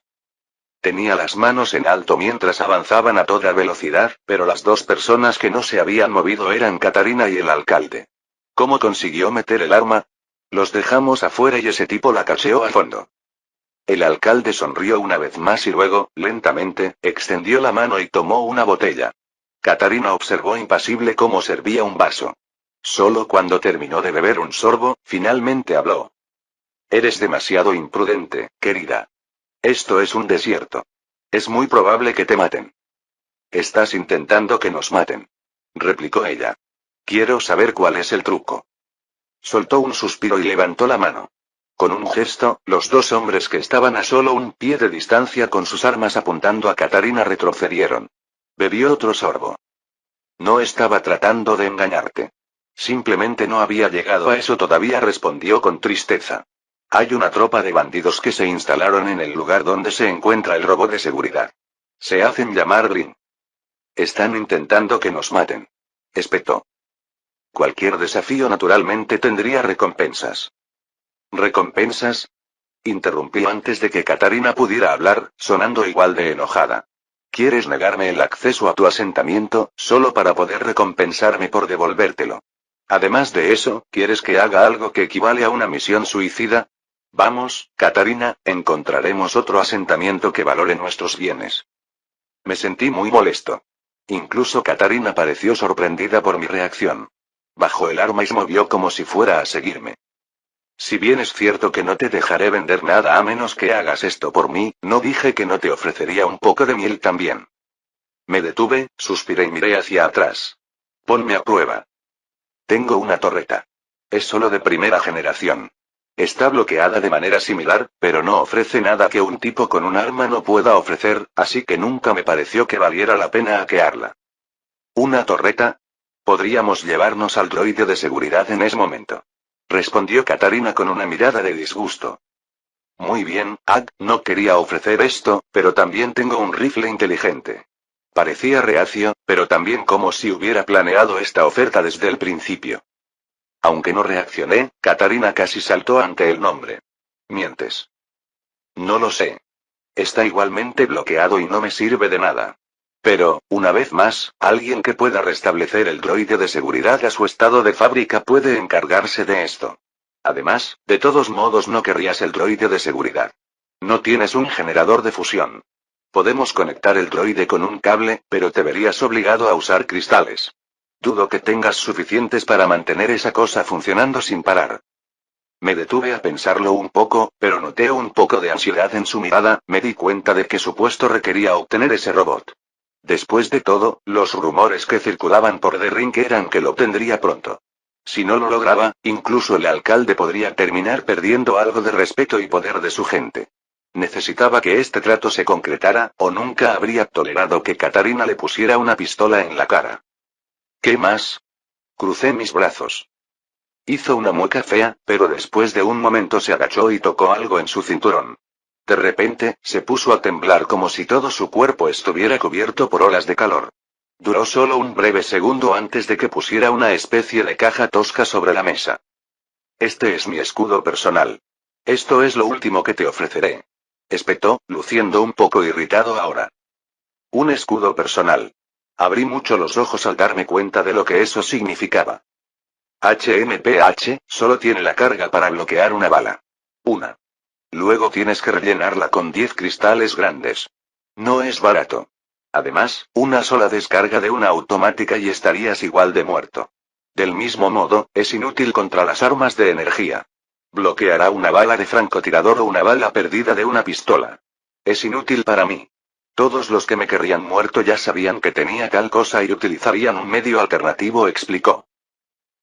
Tenía las manos en alto mientras avanzaban a toda velocidad, pero las dos personas que no se habían movido eran Catarina y el alcalde. ¿Cómo consiguió meter el arma? Los dejamos afuera y ese tipo la cacheó a fondo. El alcalde sonrió una vez más y luego, lentamente, extendió la mano y tomó una botella. Catarina observó impasible cómo servía un vaso. Solo cuando terminó de beber un sorbo, finalmente habló. Eres demasiado imprudente, querida. Esto es un desierto. Es muy probable que te maten. Estás intentando que nos maten. Replicó ella. Quiero saber cuál es el truco. Soltó un suspiro y levantó la mano. Con un gesto, los dos hombres que estaban a solo un pie de distancia con sus armas apuntando a Catarina retrocedieron. Bebió otro sorbo. No estaba tratando de engañarte. Simplemente no había llegado a eso todavía, respondió con tristeza. Hay una tropa de bandidos que se instalaron en el lugar donde se encuentra el robot de seguridad. Se hacen llamar Green. Están intentando que nos maten. Espetó. Cualquier desafío naturalmente tendría recompensas. ¿Recompensas? Interrumpí antes de que Katarina pudiera hablar, sonando igual de enojada. ¿Quieres negarme el acceso a tu asentamiento, solo para poder recompensarme por devolvértelo? Además de eso, ¿quieres que haga algo que equivale a una misión suicida? Vamos, Katarina, encontraremos otro asentamiento que valore nuestros bienes. Me sentí muy molesto. Incluso Katarina pareció sorprendida por mi reacción. Bajó el arma y se movió como si fuera a seguirme. Si bien es cierto que no te dejaré vender nada a menos que hagas esto por mí, no dije que no te ofrecería un poco de miel también. Me detuve, suspiré y miré hacia atrás. Ponme a prueba. Tengo una torreta. Es solo de primera generación. Está bloqueada de manera similar, pero no ofrece nada que un tipo con un arma no pueda ofrecer, así que nunca me pareció que valiera la pena hackearla. ¿Una torreta? Podríamos llevarnos al droide de seguridad en ese momento. Respondió Katarina con una mirada de disgusto. Muy bien, no quería ofrecer esto, pero también tengo un rifle inteligente. Parecía reacio, pero también como si hubiera planeado esta oferta desde el principio. Aunque no reaccioné, Katarina casi saltó ante el nombre. Mientes. No lo sé. Está igualmente bloqueado y no me sirve de nada. Pero, una vez más, alguien que pueda restablecer el droide de seguridad a su estado de fábrica puede encargarse de esto. Además, de todos modos no querrías el droide de seguridad. No tienes un generador de fusión. Podemos conectar el droide con un cable, pero te verías obligado a usar cristales. Dudo que tengas suficientes para mantener esa cosa funcionando sin parar. Me detuve a pensarlo un poco, pero noté un poco de ansiedad en su mirada, me di cuenta de que su puesto requería obtener ese robot. Después de todo, los rumores que circulaban por The Ring eran que lo obtendría pronto. Si no lo lograba, incluso el alcalde podría terminar perdiendo algo de respeto y poder de su gente. Necesitaba que este trato se concretara, o nunca habría tolerado que Katarina le pusiera una pistola en la cara. ¿Qué más? Crucé mis brazos. Hizo una mueca fea, pero después de un momento se agachó y tocó algo en su cinturón. De repente, se puso a temblar como si todo su cuerpo estuviera cubierto por olas de calor. Duró solo un breve segundo antes de que pusiera una especie de caja tosca sobre la mesa. Este es mi escudo personal. Esto es lo último que te ofreceré. Espetó, luciendo un poco irritado ahora. Un escudo personal. Abrí mucho los ojos al darme cuenta de lo que eso significaba. HMPH, solo tiene la carga para bloquear una bala. Una. Luego tienes que rellenarla con 10 cristales grandes. No es barato. Además, una sola descarga de una automática y estarías igual de muerto. Del mismo modo, es inútil contra las armas de energía. Bloqueará una bala de francotirador o una bala perdida de una pistola. Es inútil para mí. Todos los que me querrían muerto ya sabían que tenía tal cosa y utilizarían un medio alternativo, explicó.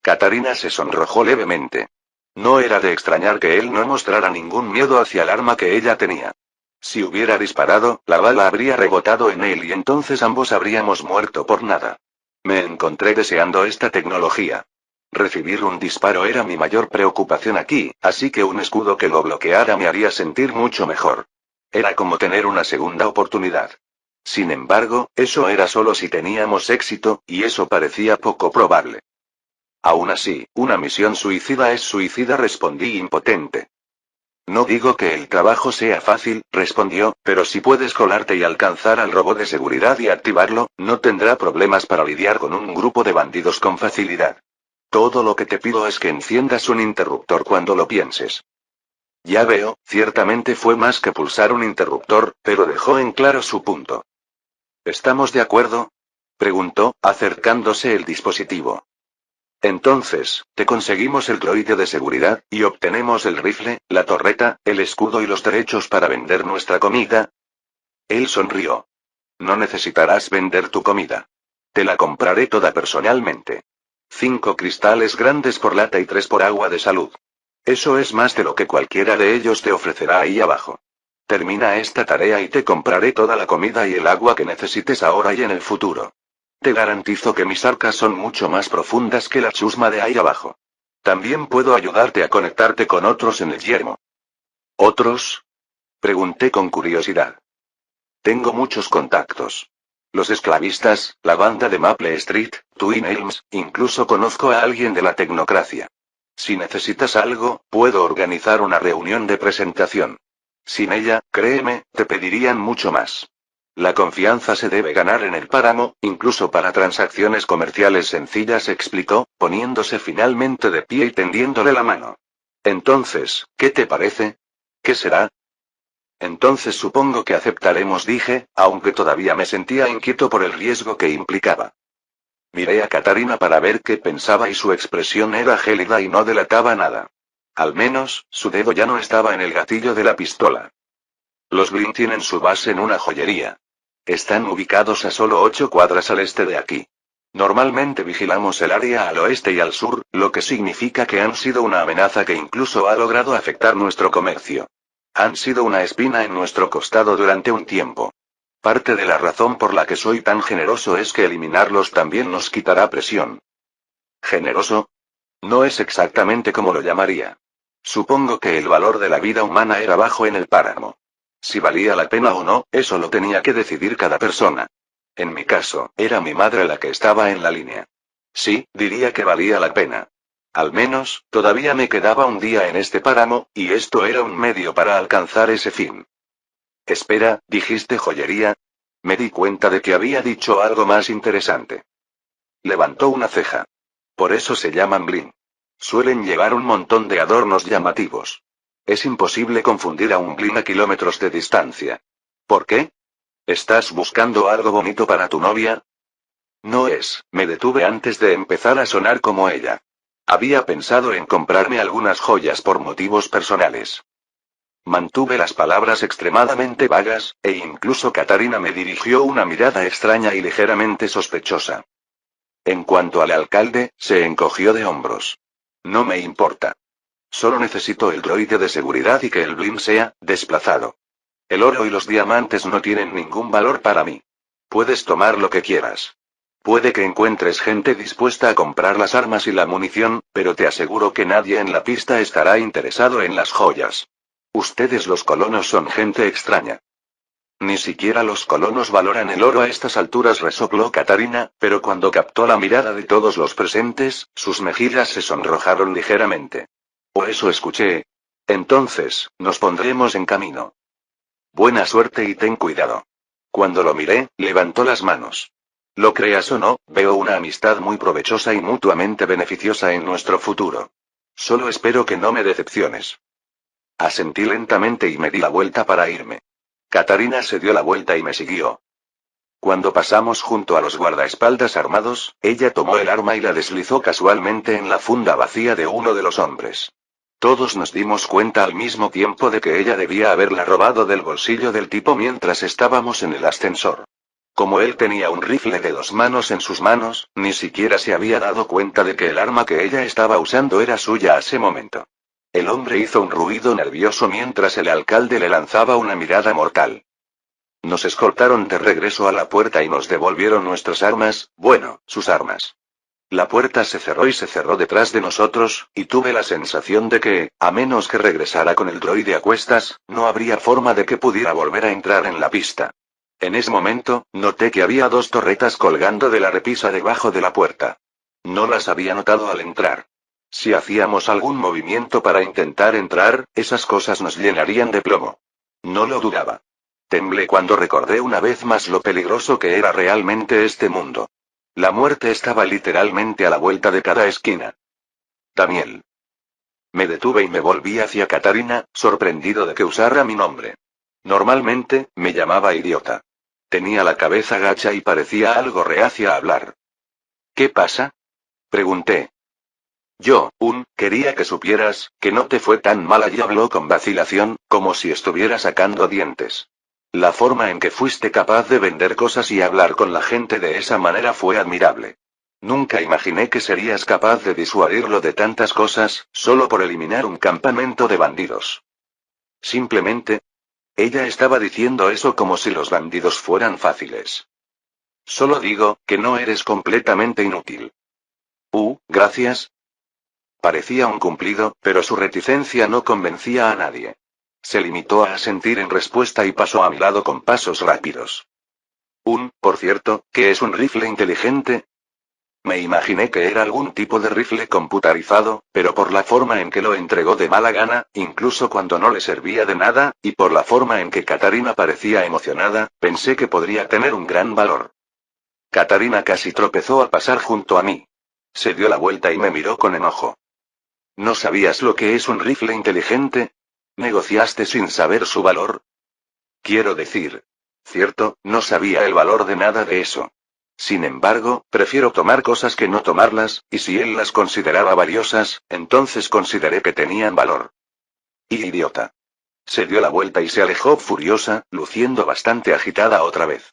Katarina se sonrojó levemente. No era de extrañar que él no mostrara ningún miedo hacia el arma que ella tenía. Si hubiera disparado, la bala habría rebotado en él y entonces ambos habríamos muerto por nada. Me encontré deseando esta tecnología. Recibir un disparo era mi mayor preocupación aquí, así que un escudo que lo bloqueara me haría sentir mucho mejor. Era como tener una segunda oportunidad. Sin embargo, eso era solo si teníamos éxito, y eso parecía poco probable. Aún así, una misión suicida es suicida, respondí impotente. No digo que el trabajo sea fácil, respondió, pero si puedes colarte y alcanzar al robot de seguridad y activarlo, no tendrá problemas para lidiar con un grupo de bandidos con facilidad. Todo lo que te pido es que enciendas un interruptor cuando lo pienses. Ya veo, ciertamente fue más que pulsar un interruptor, pero dejó en claro su punto. ¿Estamos de acuerdo? Preguntó, acercándose el dispositivo. Entonces, te conseguimos el droide de seguridad, y obtenemos el rifle, la torreta, el escudo y los derechos para vender nuestra comida. Él sonrió. No necesitarás vender tu comida. Te la compraré toda personalmente. 5 cristales grandes por lata y 3 por agua de salud. Eso es más de lo que cualquiera de ellos te ofrecerá ahí abajo. Termina esta tarea y te compraré toda la comida y el agua que necesites ahora y en el futuro. Te garantizo que mis arcas son mucho más profundas que la chusma de ahí abajo. También puedo ayudarte a conectarte con otros en el yermo. ¿Otros? Pregunté con curiosidad. Tengo muchos contactos. Los esclavistas, la banda de Maple Street, Twin Elms, incluso conozco a alguien de la tecnocracia. Si necesitas algo, puedo organizar una reunión de presentación. Sin ella, créeme, te pedirían mucho más. La confianza se debe ganar en el páramo, incluso para transacciones comerciales sencillas, explicó, poniéndose finalmente de pie y tendiéndole la mano. Entonces, ¿qué te parece? ¿Qué será? Entonces supongo que aceptaremos, dije, aunque todavía me sentía inquieto por el riesgo que implicaba. Miré a Katarina para ver qué pensaba y su expresión era gélida y no delataba nada. Al menos, su dedo ya no estaba en el gatillo de la pistola. Los Glynn tienen su base en una joyería. Están ubicados a solo 8 cuadras al este de aquí. Normalmente vigilamos el área al oeste y al sur, lo que significa que han sido una amenaza que incluso ha logrado afectar nuestro comercio. Han sido una espina en nuestro costado durante un tiempo. Parte de la razón por la que soy tan generoso es que eliminarlos también nos quitará presión. ¿Generoso? No es exactamente como lo llamaría. Supongo que el valor de la vida humana era bajo en el páramo. Si valía la pena o no, eso lo tenía que decidir cada persona. En mi caso, era mi madre la que estaba en la línea. Sí, diría que valía la pena. Al menos, todavía me quedaba un día en este páramo, y esto era un medio para alcanzar ese fin. Espera, ¿dijiste joyería? Me di cuenta de que había dicho algo más interesante. Levantó una ceja. Por eso se llaman bling. Suelen llevar un montón de adornos llamativos. Es imposible confundir a un bling a kilómetros de distancia. ¿Por qué? ¿Estás buscando algo bonito para tu novia? No es, me detuve antes de empezar a sonar como ella. Había pensado en comprarme algunas joyas por motivos personales. Mantuve las palabras extremadamente vagas, e incluso Katarina me dirigió una mirada extraña y ligeramente sospechosa. En cuanto al alcalde, se encogió de hombros. No me importa. Solo necesito el droide de seguridad y que el blim sea desplazado. El oro y los diamantes no tienen ningún valor para mí. Puedes tomar lo que quieras. Puede que encuentres gente dispuesta a comprar las armas y la munición, pero te aseguro que nadie en la pista estará interesado en las joyas. Ustedes los colonos son gente extraña. Ni siquiera los colonos valoran el oro a estas alturas, resopló Katarina, pero cuando captó la mirada de todos los presentes, sus mejillas se sonrojaron ligeramente. O eso escuché. Entonces, nos pondremos en camino. Buena suerte y ten cuidado. Cuando lo miré, levantó las manos. Lo creas o no, veo una amistad muy provechosa y mutuamente beneficiosa en nuestro futuro. Solo espero que no me decepciones. Asentí lentamente y me di la vuelta para irme. Katarina se dio la vuelta y me siguió. Cuando pasamos junto a los guardaespaldas armados, ella tomó el arma y la deslizó casualmente en la funda vacía de uno de los hombres. Todos nos dimos cuenta al mismo tiempo de que ella debía haberla robado del bolsillo del tipo mientras estábamos en el ascensor. Como él tenía un rifle de 2 manos en sus manos, ni siquiera se había dado cuenta de que el arma que ella estaba usando era suya a ese momento. El hombre hizo un ruido nervioso mientras el alcalde le lanzaba una mirada mortal. Nos escoltaron de regreso a la puerta y nos devolvieron nuestras armas, bueno, sus armas. La puerta se cerró y se cerró detrás de nosotros, y tuve la sensación de que, a menos que regresara con el droide a cuestas, no habría forma de que pudiera volver a entrar en la pista. En ese momento, noté que había 2 torretas colgando de la repisa debajo de la puerta. No las había notado al entrar. Si hacíamos algún movimiento para intentar entrar, esas cosas nos llenarían de plomo. No lo dudaba. Temblé cuando recordé una vez más lo peligroso que era realmente este mundo. La muerte estaba literalmente a la vuelta de cada esquina. Daniel. Me detuve y me volví hacia Katarina, sorprendido de que usara mi nombre. Normalmente, me llamaba idiota. Tenía la cabeza gacha y parecía algo reacia a hablar. ¿Qué pasa? Pregunté. Quería que supieras, que no te fue tan mal allí, habló con vacilación, como si estuviera sacando dientes. La forma en que fuiste capaz de vender cosas y hablar con la gente de esa manera fue admirable. Nunca imaginé que serías capaz de disuadirlo de tantas cosas, solo por eliminar un campamento de bandidos. Simplemente. Ella estaba diciendo eso como si los bandidos fueran fáciles. Solo digo, que no eres completamente inútil. Gracias. Parecía un cumplido, pero su reticencia no convencía a nadie. Se limitó a asentir en respuesta y pasó a mi lado con pasos rápidos. Por cierto, ¿qué es un rifle inteligente? Me imaginé que era algún tipo de rifle computarizado, pero por la forma en que lo entregó de mala gana, incluso cuando no le servía de nada, y por la forma en que Katarina parecía emocionada, pensé que podría tener un gran valor. Katarina casi tropezó al pasar junto a mí. Se dio la vuelta y me miró con enojo. ¿No sabías lo que es un rifle inteligente? ¿Negociaste sin saber su valor? Quiero decir. Cierto, no sabía el valor de nada de eso. Sin embargo, prefiero tomar cosas que no tomarlas, y si él las consideraba valiosas, entonces consideré que tenían valor. Idiota. Se dio la vuelta y se alejó furiosa, luciendo bastante agitada otra vez.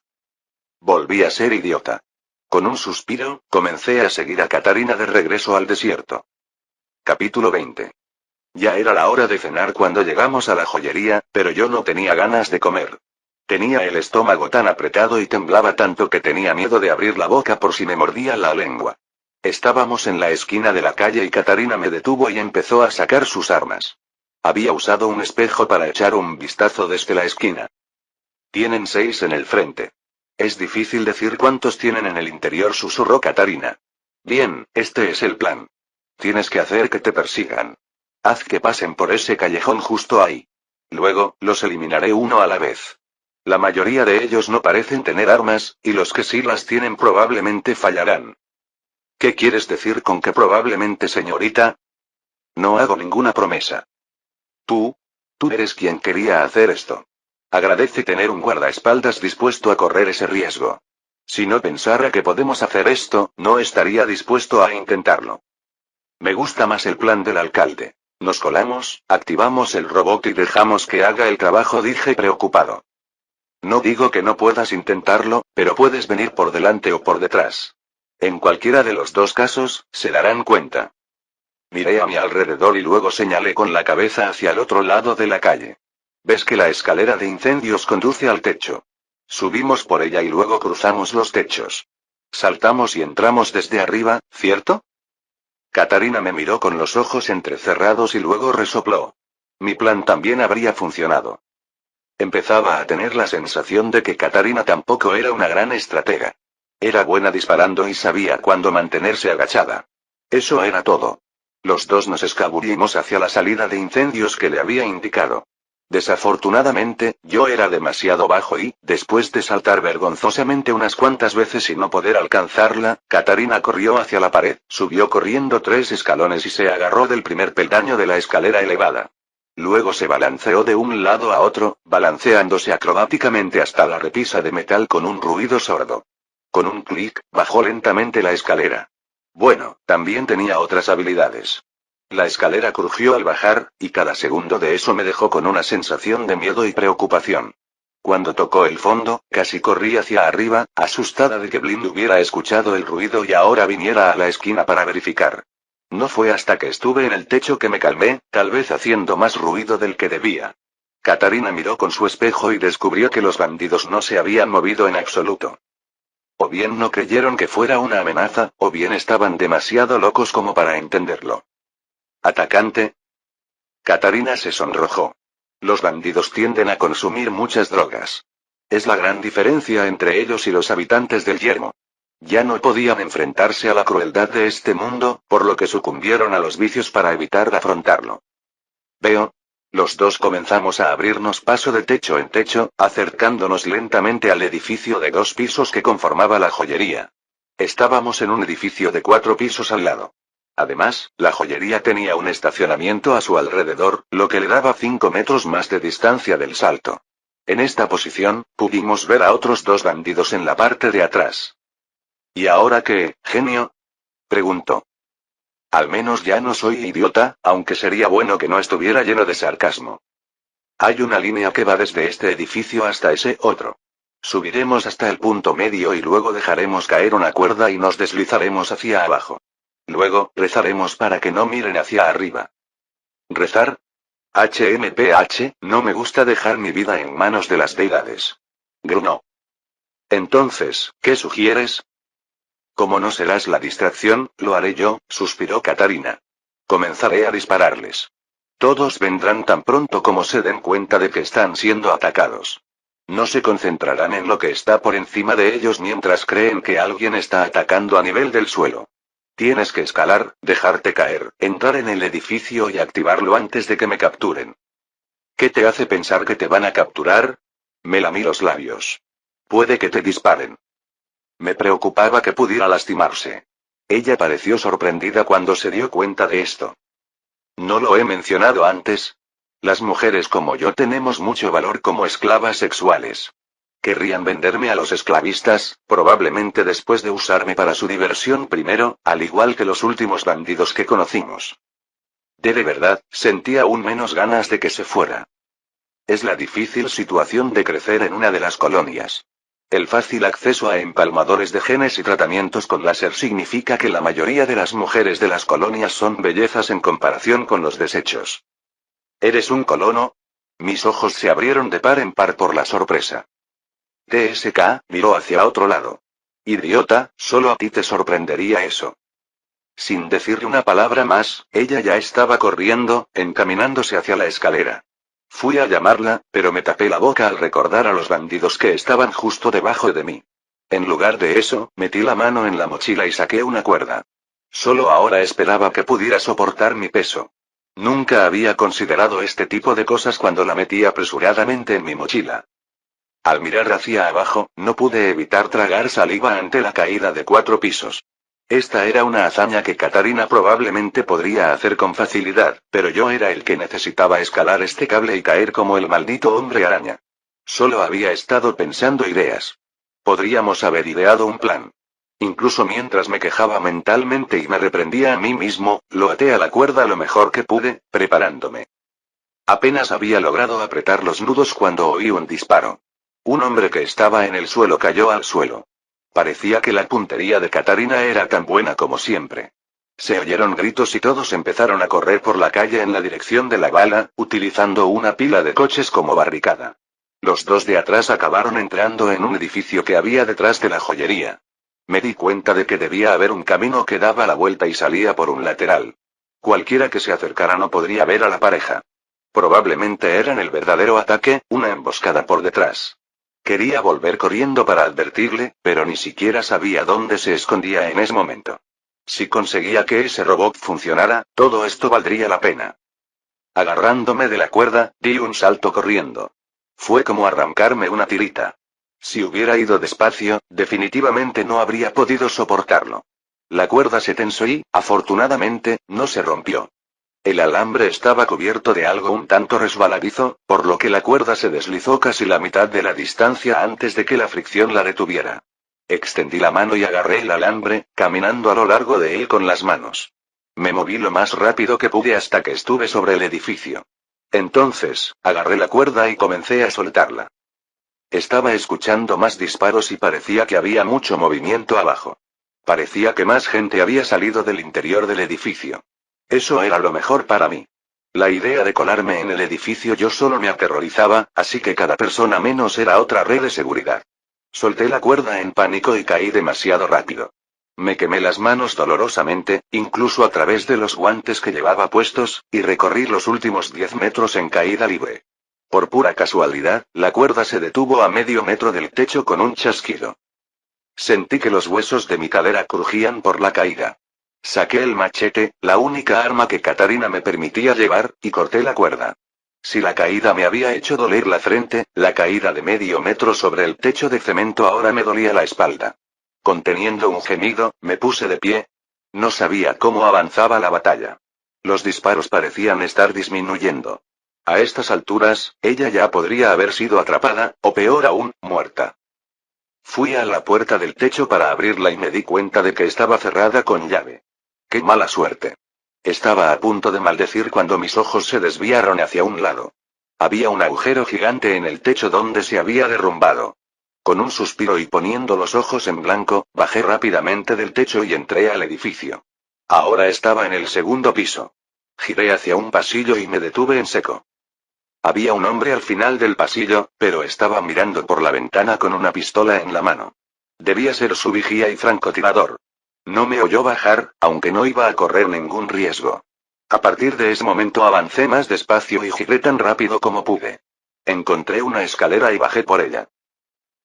Volví a ser idiota. Con un suspiro, comencé a seguir a Katarina de regreso al desierto. Capítulo 20. Ya era la hora de cenar cuando llegamos a la joyería, pero yo no tenía ganas de comer. Tenía el estómago tan apretado y temblaba tanto que tenía miedo de abrir la boca por si me mordía la lengua. Estábamos en la esquina de la calle y Katarina me detuvo y empezó a sacar sus armas. Había usado un espejo para echar un vistazo desde la esquina. Tienen 6 en el frente. Es difícil decir cuántos tienen en el interior, susurró Katarina. Bien, este es el plan. Tienes que hacer que te persigan. Haz que pasen por ese callejón justo ahí. Luego, los eliminaré uno a la vez. La mayoría de ellos no parecen tener armas, y los que sí las tienen probablemente fallarán. ¿Qué quieres decir con que probablemente, señorita? No hago ninguna promesa. Tú eres quien quería hacer esto. Agradece tener un guardaespaldas dispuesto a correr ese riesgo. Si no pensara que podemos hacer esto, no estaría dispuesto a intentarlo. Me gusta más el plan del alcalde. Nos colamos, activamos el robot y dejamos que haga el trabajo, dije preocupado. No digo que no puedas intentarlo, pero puedes venir por delante o por detrás. En cualquiera de los dos casos, se darán cuenta. Miré a mi alrededor y luego señalé con la cabeza hacia el otro lado de la calle. ¿Ves que la escalera de incendios conduce al techo? Subimos por ella y luego cruzamos los techos. Saltamos y entramos desde arriba, ¿cierto? Katarina me miró con los ojos entrecerrados y luego resopló. Mi plan también habría funcionado. Empezaba a tener la sensación de que Katarina tampoco era una gran estratega. Era buena disparando y sabía cuándo mantenerse agachada. Eso era todo. Los dos nos escabullimos hacia la salida de incendios que le había indicado. Desafortunadamente, yo era demasiado bajo y, después de saltar vergonzosamente unas cuantas veces y no poder alcanzarla, Katarina corrió hacia la pared, subió corriendo 3 escalones y se agarró del primer peldaño de la escalera elevada. Luego se balanceó de un lado a otro, balanceándose acrobáticamente hasta la repisa de metal con un ruido sordo. Con un clic, bajó lentamente la escalera. Bueno, también tenía otras habilidades. La escalera crujió al bajar, y cada segundo de eso me dejó con una sensación de miedo y preocupación. Cuando tocó el fondo, casi corrí hacia arriba, asustada de que Blind hubiera escuchado el ruido y ahora viniera a la esquina para verificar. No fue hasta que estuve en el techo que me calmé, tal vez haciendo más ruido del que debía. Katarina miró con su espejo y descubrió que los bandidos no se habían movido en absoluto. O bien no creyeron que fuera una amenaza, o bien estaban demasiado locos como para entenderlo. ¿Atacante? Katarina se sonrojó. Los bandidos tienden a consumir muchas drogas. Es la gran diferencia entre ellos y los habitantes del yermo. Ya no podían enfrentarse a la crueldad de este mundo, por lo que sucumbieron a los vicios para evitar afrontarlo. Veo. Los dos comenzamos a abrirnos paso de techo en techo, acercándonos lentamente al edificio de 2 pisos que conformaba la joyería. Estábamos en un edificio de 4 pisos al lado. Además, la joyería tenía un estacionamiento a su alrededor, lo que le daba 5 metros más de distancia del salto. En esta posición, pudimos ver a otros 2 bandidos en la parte de atrás. ¿Y ahora qué, genio? Preguntó. Al menos ya no soy idiota, aunque sería bueno que no estuviera lleno de sarcasmo. Hay una línea que va desde este edificio hasta ese otro. Subiremos hasta el punto medio y luego dejaremos caer una cuerda y nos deslizaremos hacia abajo. Luego, rezaremos para que no miren hacia arriba. ¿Rezar? HMPH, no me gusta dejar mi vida en manos de las deidades. Gruñó. Entonces, ¿qué sugieres? Como no serás la distracción, lo haré yo, suspiró Katarina. Comenzaré a dispararles. Todos vendrán tan pronto como se den cuenta de que están siendo atacados. No se concentrarán en lo que está por encima de ellos mientras creen que alguien está atacando a nivel del suelo. Tienes que escalar, dejarte caer, entrar en el edificio y activarlo antes de que me capturen. ¿Qué te hace pensar que te van a capturar? Me lamí los labios. Puede que te disparen. Me preocupaba que pudiera lastimarse. Ella pareció sorprendida cuando se dio cuenta de esto. ¿No lo he mencionado antes? Las mujeres como yo tenemos mucho valor como esclavas sexuales. Querrían venderme a los esclavistas, probablemente después de usarme para su diversión primero, al igual que los últimos bandidos que conocimos. De verdad, sentía aún menos ganas de que se fuera. Es la difícil situación de crecer en una de las colonias. El fácil acceso a empalmadores de genes y tratamientos con láser significa que la mayoría de las mujeres de las colonias son bellezas en comparación con los desechos. ¿Eres un colono? Mis ojos se abrieron de par en par por la sorpresa. TSK miró hacia otro lado. Idiota, solo a ti te sorprendería eso. Sin decirle una palabra más, ella ya estaba corriendo, encaminándose hacia la escalera. Fui a llamarla, pero me tapé la boca al recordar a los bandidos que estaban justo debajo de mí. En lugar de eso, metí la mano en la mochila y saqué una cuerda. Solo ahora esperaba que pudiera soportar mi peso. Nunca había considerado este tipo de cosas cuando la metí apresuradamente en mi mochila. Al mirar hacia abajo, no pude evitar tragar saliva ante la caída de 4 pisos. Esta era una hazaña que Katarina probablemente podría hacer con facilidad, pero yo era el que necesitaba escalar este cable y caer como el maldito hombre araña. Solo había estado pensando ideas. Podríamos haber ideado un plan. Incluso mientras me quejaba mentalmente y me reprendía a mí mismo, lo até a la cuerda lo mejor que pude, preparándome. Apenas había logrado apretar los nudos cuando oí un disparo. Un hombre que estaba en el suelo cayó al suelo. Parecía que la puntería de Katarina era tan buena como siempre. Se oyeron gritos y todos empezaron a correr por la calle en la dirección de la bala, utilizando una pila de coches como barricada. Los dos de atrás acabaron entrando en un edificio que había detrás de la joyería. Me di cuenta de que debía haber un camino que daba la vuelta y salía por un lateral. Cualquiera que se acercara no podría ver a la pareja. Probablemente eran el verdadero ataque, una emboscada por detrás. Quería volver corriendo para advertirle, pero ni siquiera sabía dónde se escondía en ese momento. Si conseguía que ese robot funcionara, todo esto valdría la pena. Agarrándome de la cuerda, di un salto corriendo. Fue como arrancarme una tirita. Si hubiera ido despacio, definitivamente no habría podido soportarlo. La cuerda se tensó y, afortunadamente, no se rompió. El alambre estaba cubierto de algo un tanto resbaladizo, por lo que la cuerda se deslizó casi la mitad de la distancia antes de que la fricción la detuviera. Extendí la mano y agarré el alambre, caminando a lo largo de él con las manos. Me moví lo más rápido que pude hasta que estuve sobre el edificio. Entonces, agarré la cuerda y comencé a soltarla. Estaba escuchando más disparos y parecía que había mucho movimiento abajo. Parecía que más gente había salido del interior del edificio. Eso era lo mejor para mí. La idea de colarme en el edificio yo solo me aterrorizaba, así que cada persona menos era otra red de seguridad. Solté la cuerda en pánico y caí demasiado rápido. Me quemé las manos dolorosamente, incluso a través de los guantes que llevaba puestos, y recorrí los últimos 10 metros en caída libre. Por pura casualidad, la cuerda se detuvo a medio metro del techo con un chasquido. Sentí que los huesos de mi cadera crujían por la caída. Saqué el machete, la única arma que Katarina me permitía llevar, y corté la cuerda. Si la caída me había hecho doler la frente, la caída de medio metro sobre el techo de cemento ahora me dolía la espalda. Conteniendo un gemido, me puse de pie. No sabía cómo avanzaba la batalla. Los disparos parecían estar disminuyendo. A estas alturas, ella ya podría haber sido atrapada, o peor aún, muerta. Fui a la puerta del techo para abrirla y me di cuenta de que estaba cerrada con llave. ¡Qué mala suerte! Estaba a punto de maldecir cuando mis ojos se desviaron hacia un lado. Había un agujero gigante en el techo donde se había derrumbado. Con un suspiro y poniendo los ojos en blanco, bajé rápidamente del techo y entré al edificio. Ahora estaba en el segundo piso. Giré hacia un pasillo y me detuve en seco. Había un hombre al final del pasillo, pero estaba mirando por la ventana con una pistola en la mano. Debía ser su vigía y francotirador. No me oyó bajar, aunque no iba a correr ningún riesgo. A partir de ese momento avancé más despacio y giré tan rápido como pude. Encontré una escalera y bajé por ella.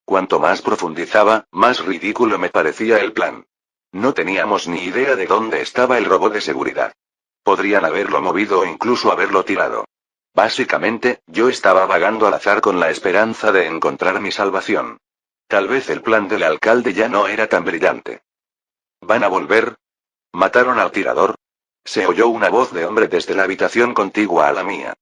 Cuanto más profundizaba, más ridículo me parecía el plan. No teníamos ni idea de dónde estaba el robot de seguridad. Podrían haberlo movido o incluso haberlo tirado. Básicamente, yo estaba vagando al azar con la esperanza de encontrar mi salvación. Tal vez el plan del alcalde ya no era tan brillante. ¿Van a volver? ¿Mataron al tirador? Se oyó una voz de hombre desde la habitación contigua a la mía.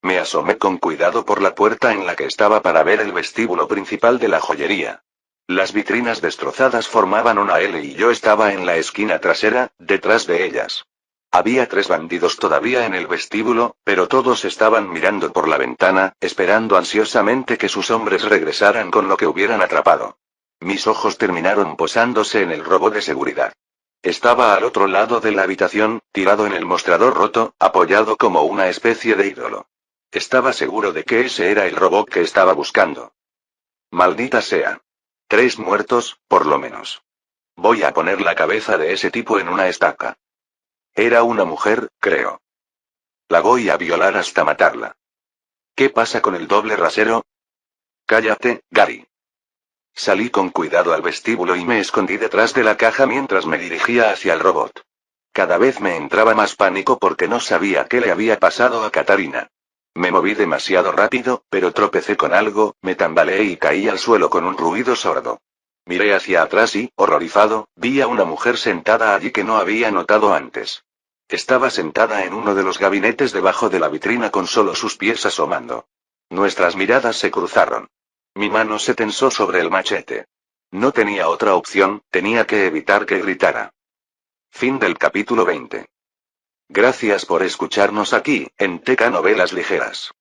Me asomé con cuidado por la puerta en la que estaba para ver el vestíbulo principal de la joyería. Las vitrinas destrozadas formaban una L y yo estaba en la esquina trasera, detrás de ellas. Había 3 bandidos todavía en el vestíbulo, pero todos estaban mirando por la ventana, esperando ansiosamente que sus hombres regresaran con lo que hubieran atrapado. Mis ojos terminaron posándose en el robot de seguridad. Estaba al otro lado de la habitación, tirado en el mostrador roto, apoyado como una especie de ídolo. Estaba seguro de que ese era el robot que estaba buscando. Maldita sea. 3 muertos, por lo menos. Voy a poner la cabeza de ese tipo en una estaca. Era una mujer, creo. La voy a violar hasta matarla. ¿Qué pasa con el doble rasero? Cállate, Gary. Salí con cuidado al vestíbulo y me escondí detrás de la caja mientras me dirigía hacia el robot. Cada vez me entraba más pánico porque no sabía qué le había pasado a Katarina. Me moví demasiado rápido, pero tropecé con algo, me tambaleé y caí al suelo con un ruido sordo. Miré hacia atrás y, horrorizado, vi a una mujer sentada allí que no había notado antes. Estaba sentada en uno de los gabinetes debajo de la vitrina con solo sus pies asomando. Nuestras miradas se cruzaron. Mi mano se tensó sobre el machete. No tenía otra opción, tenía que evitar que gritara. Fin del capítulo 20. Gracias por escucharnos aquí, en TK Novelas Ligeras.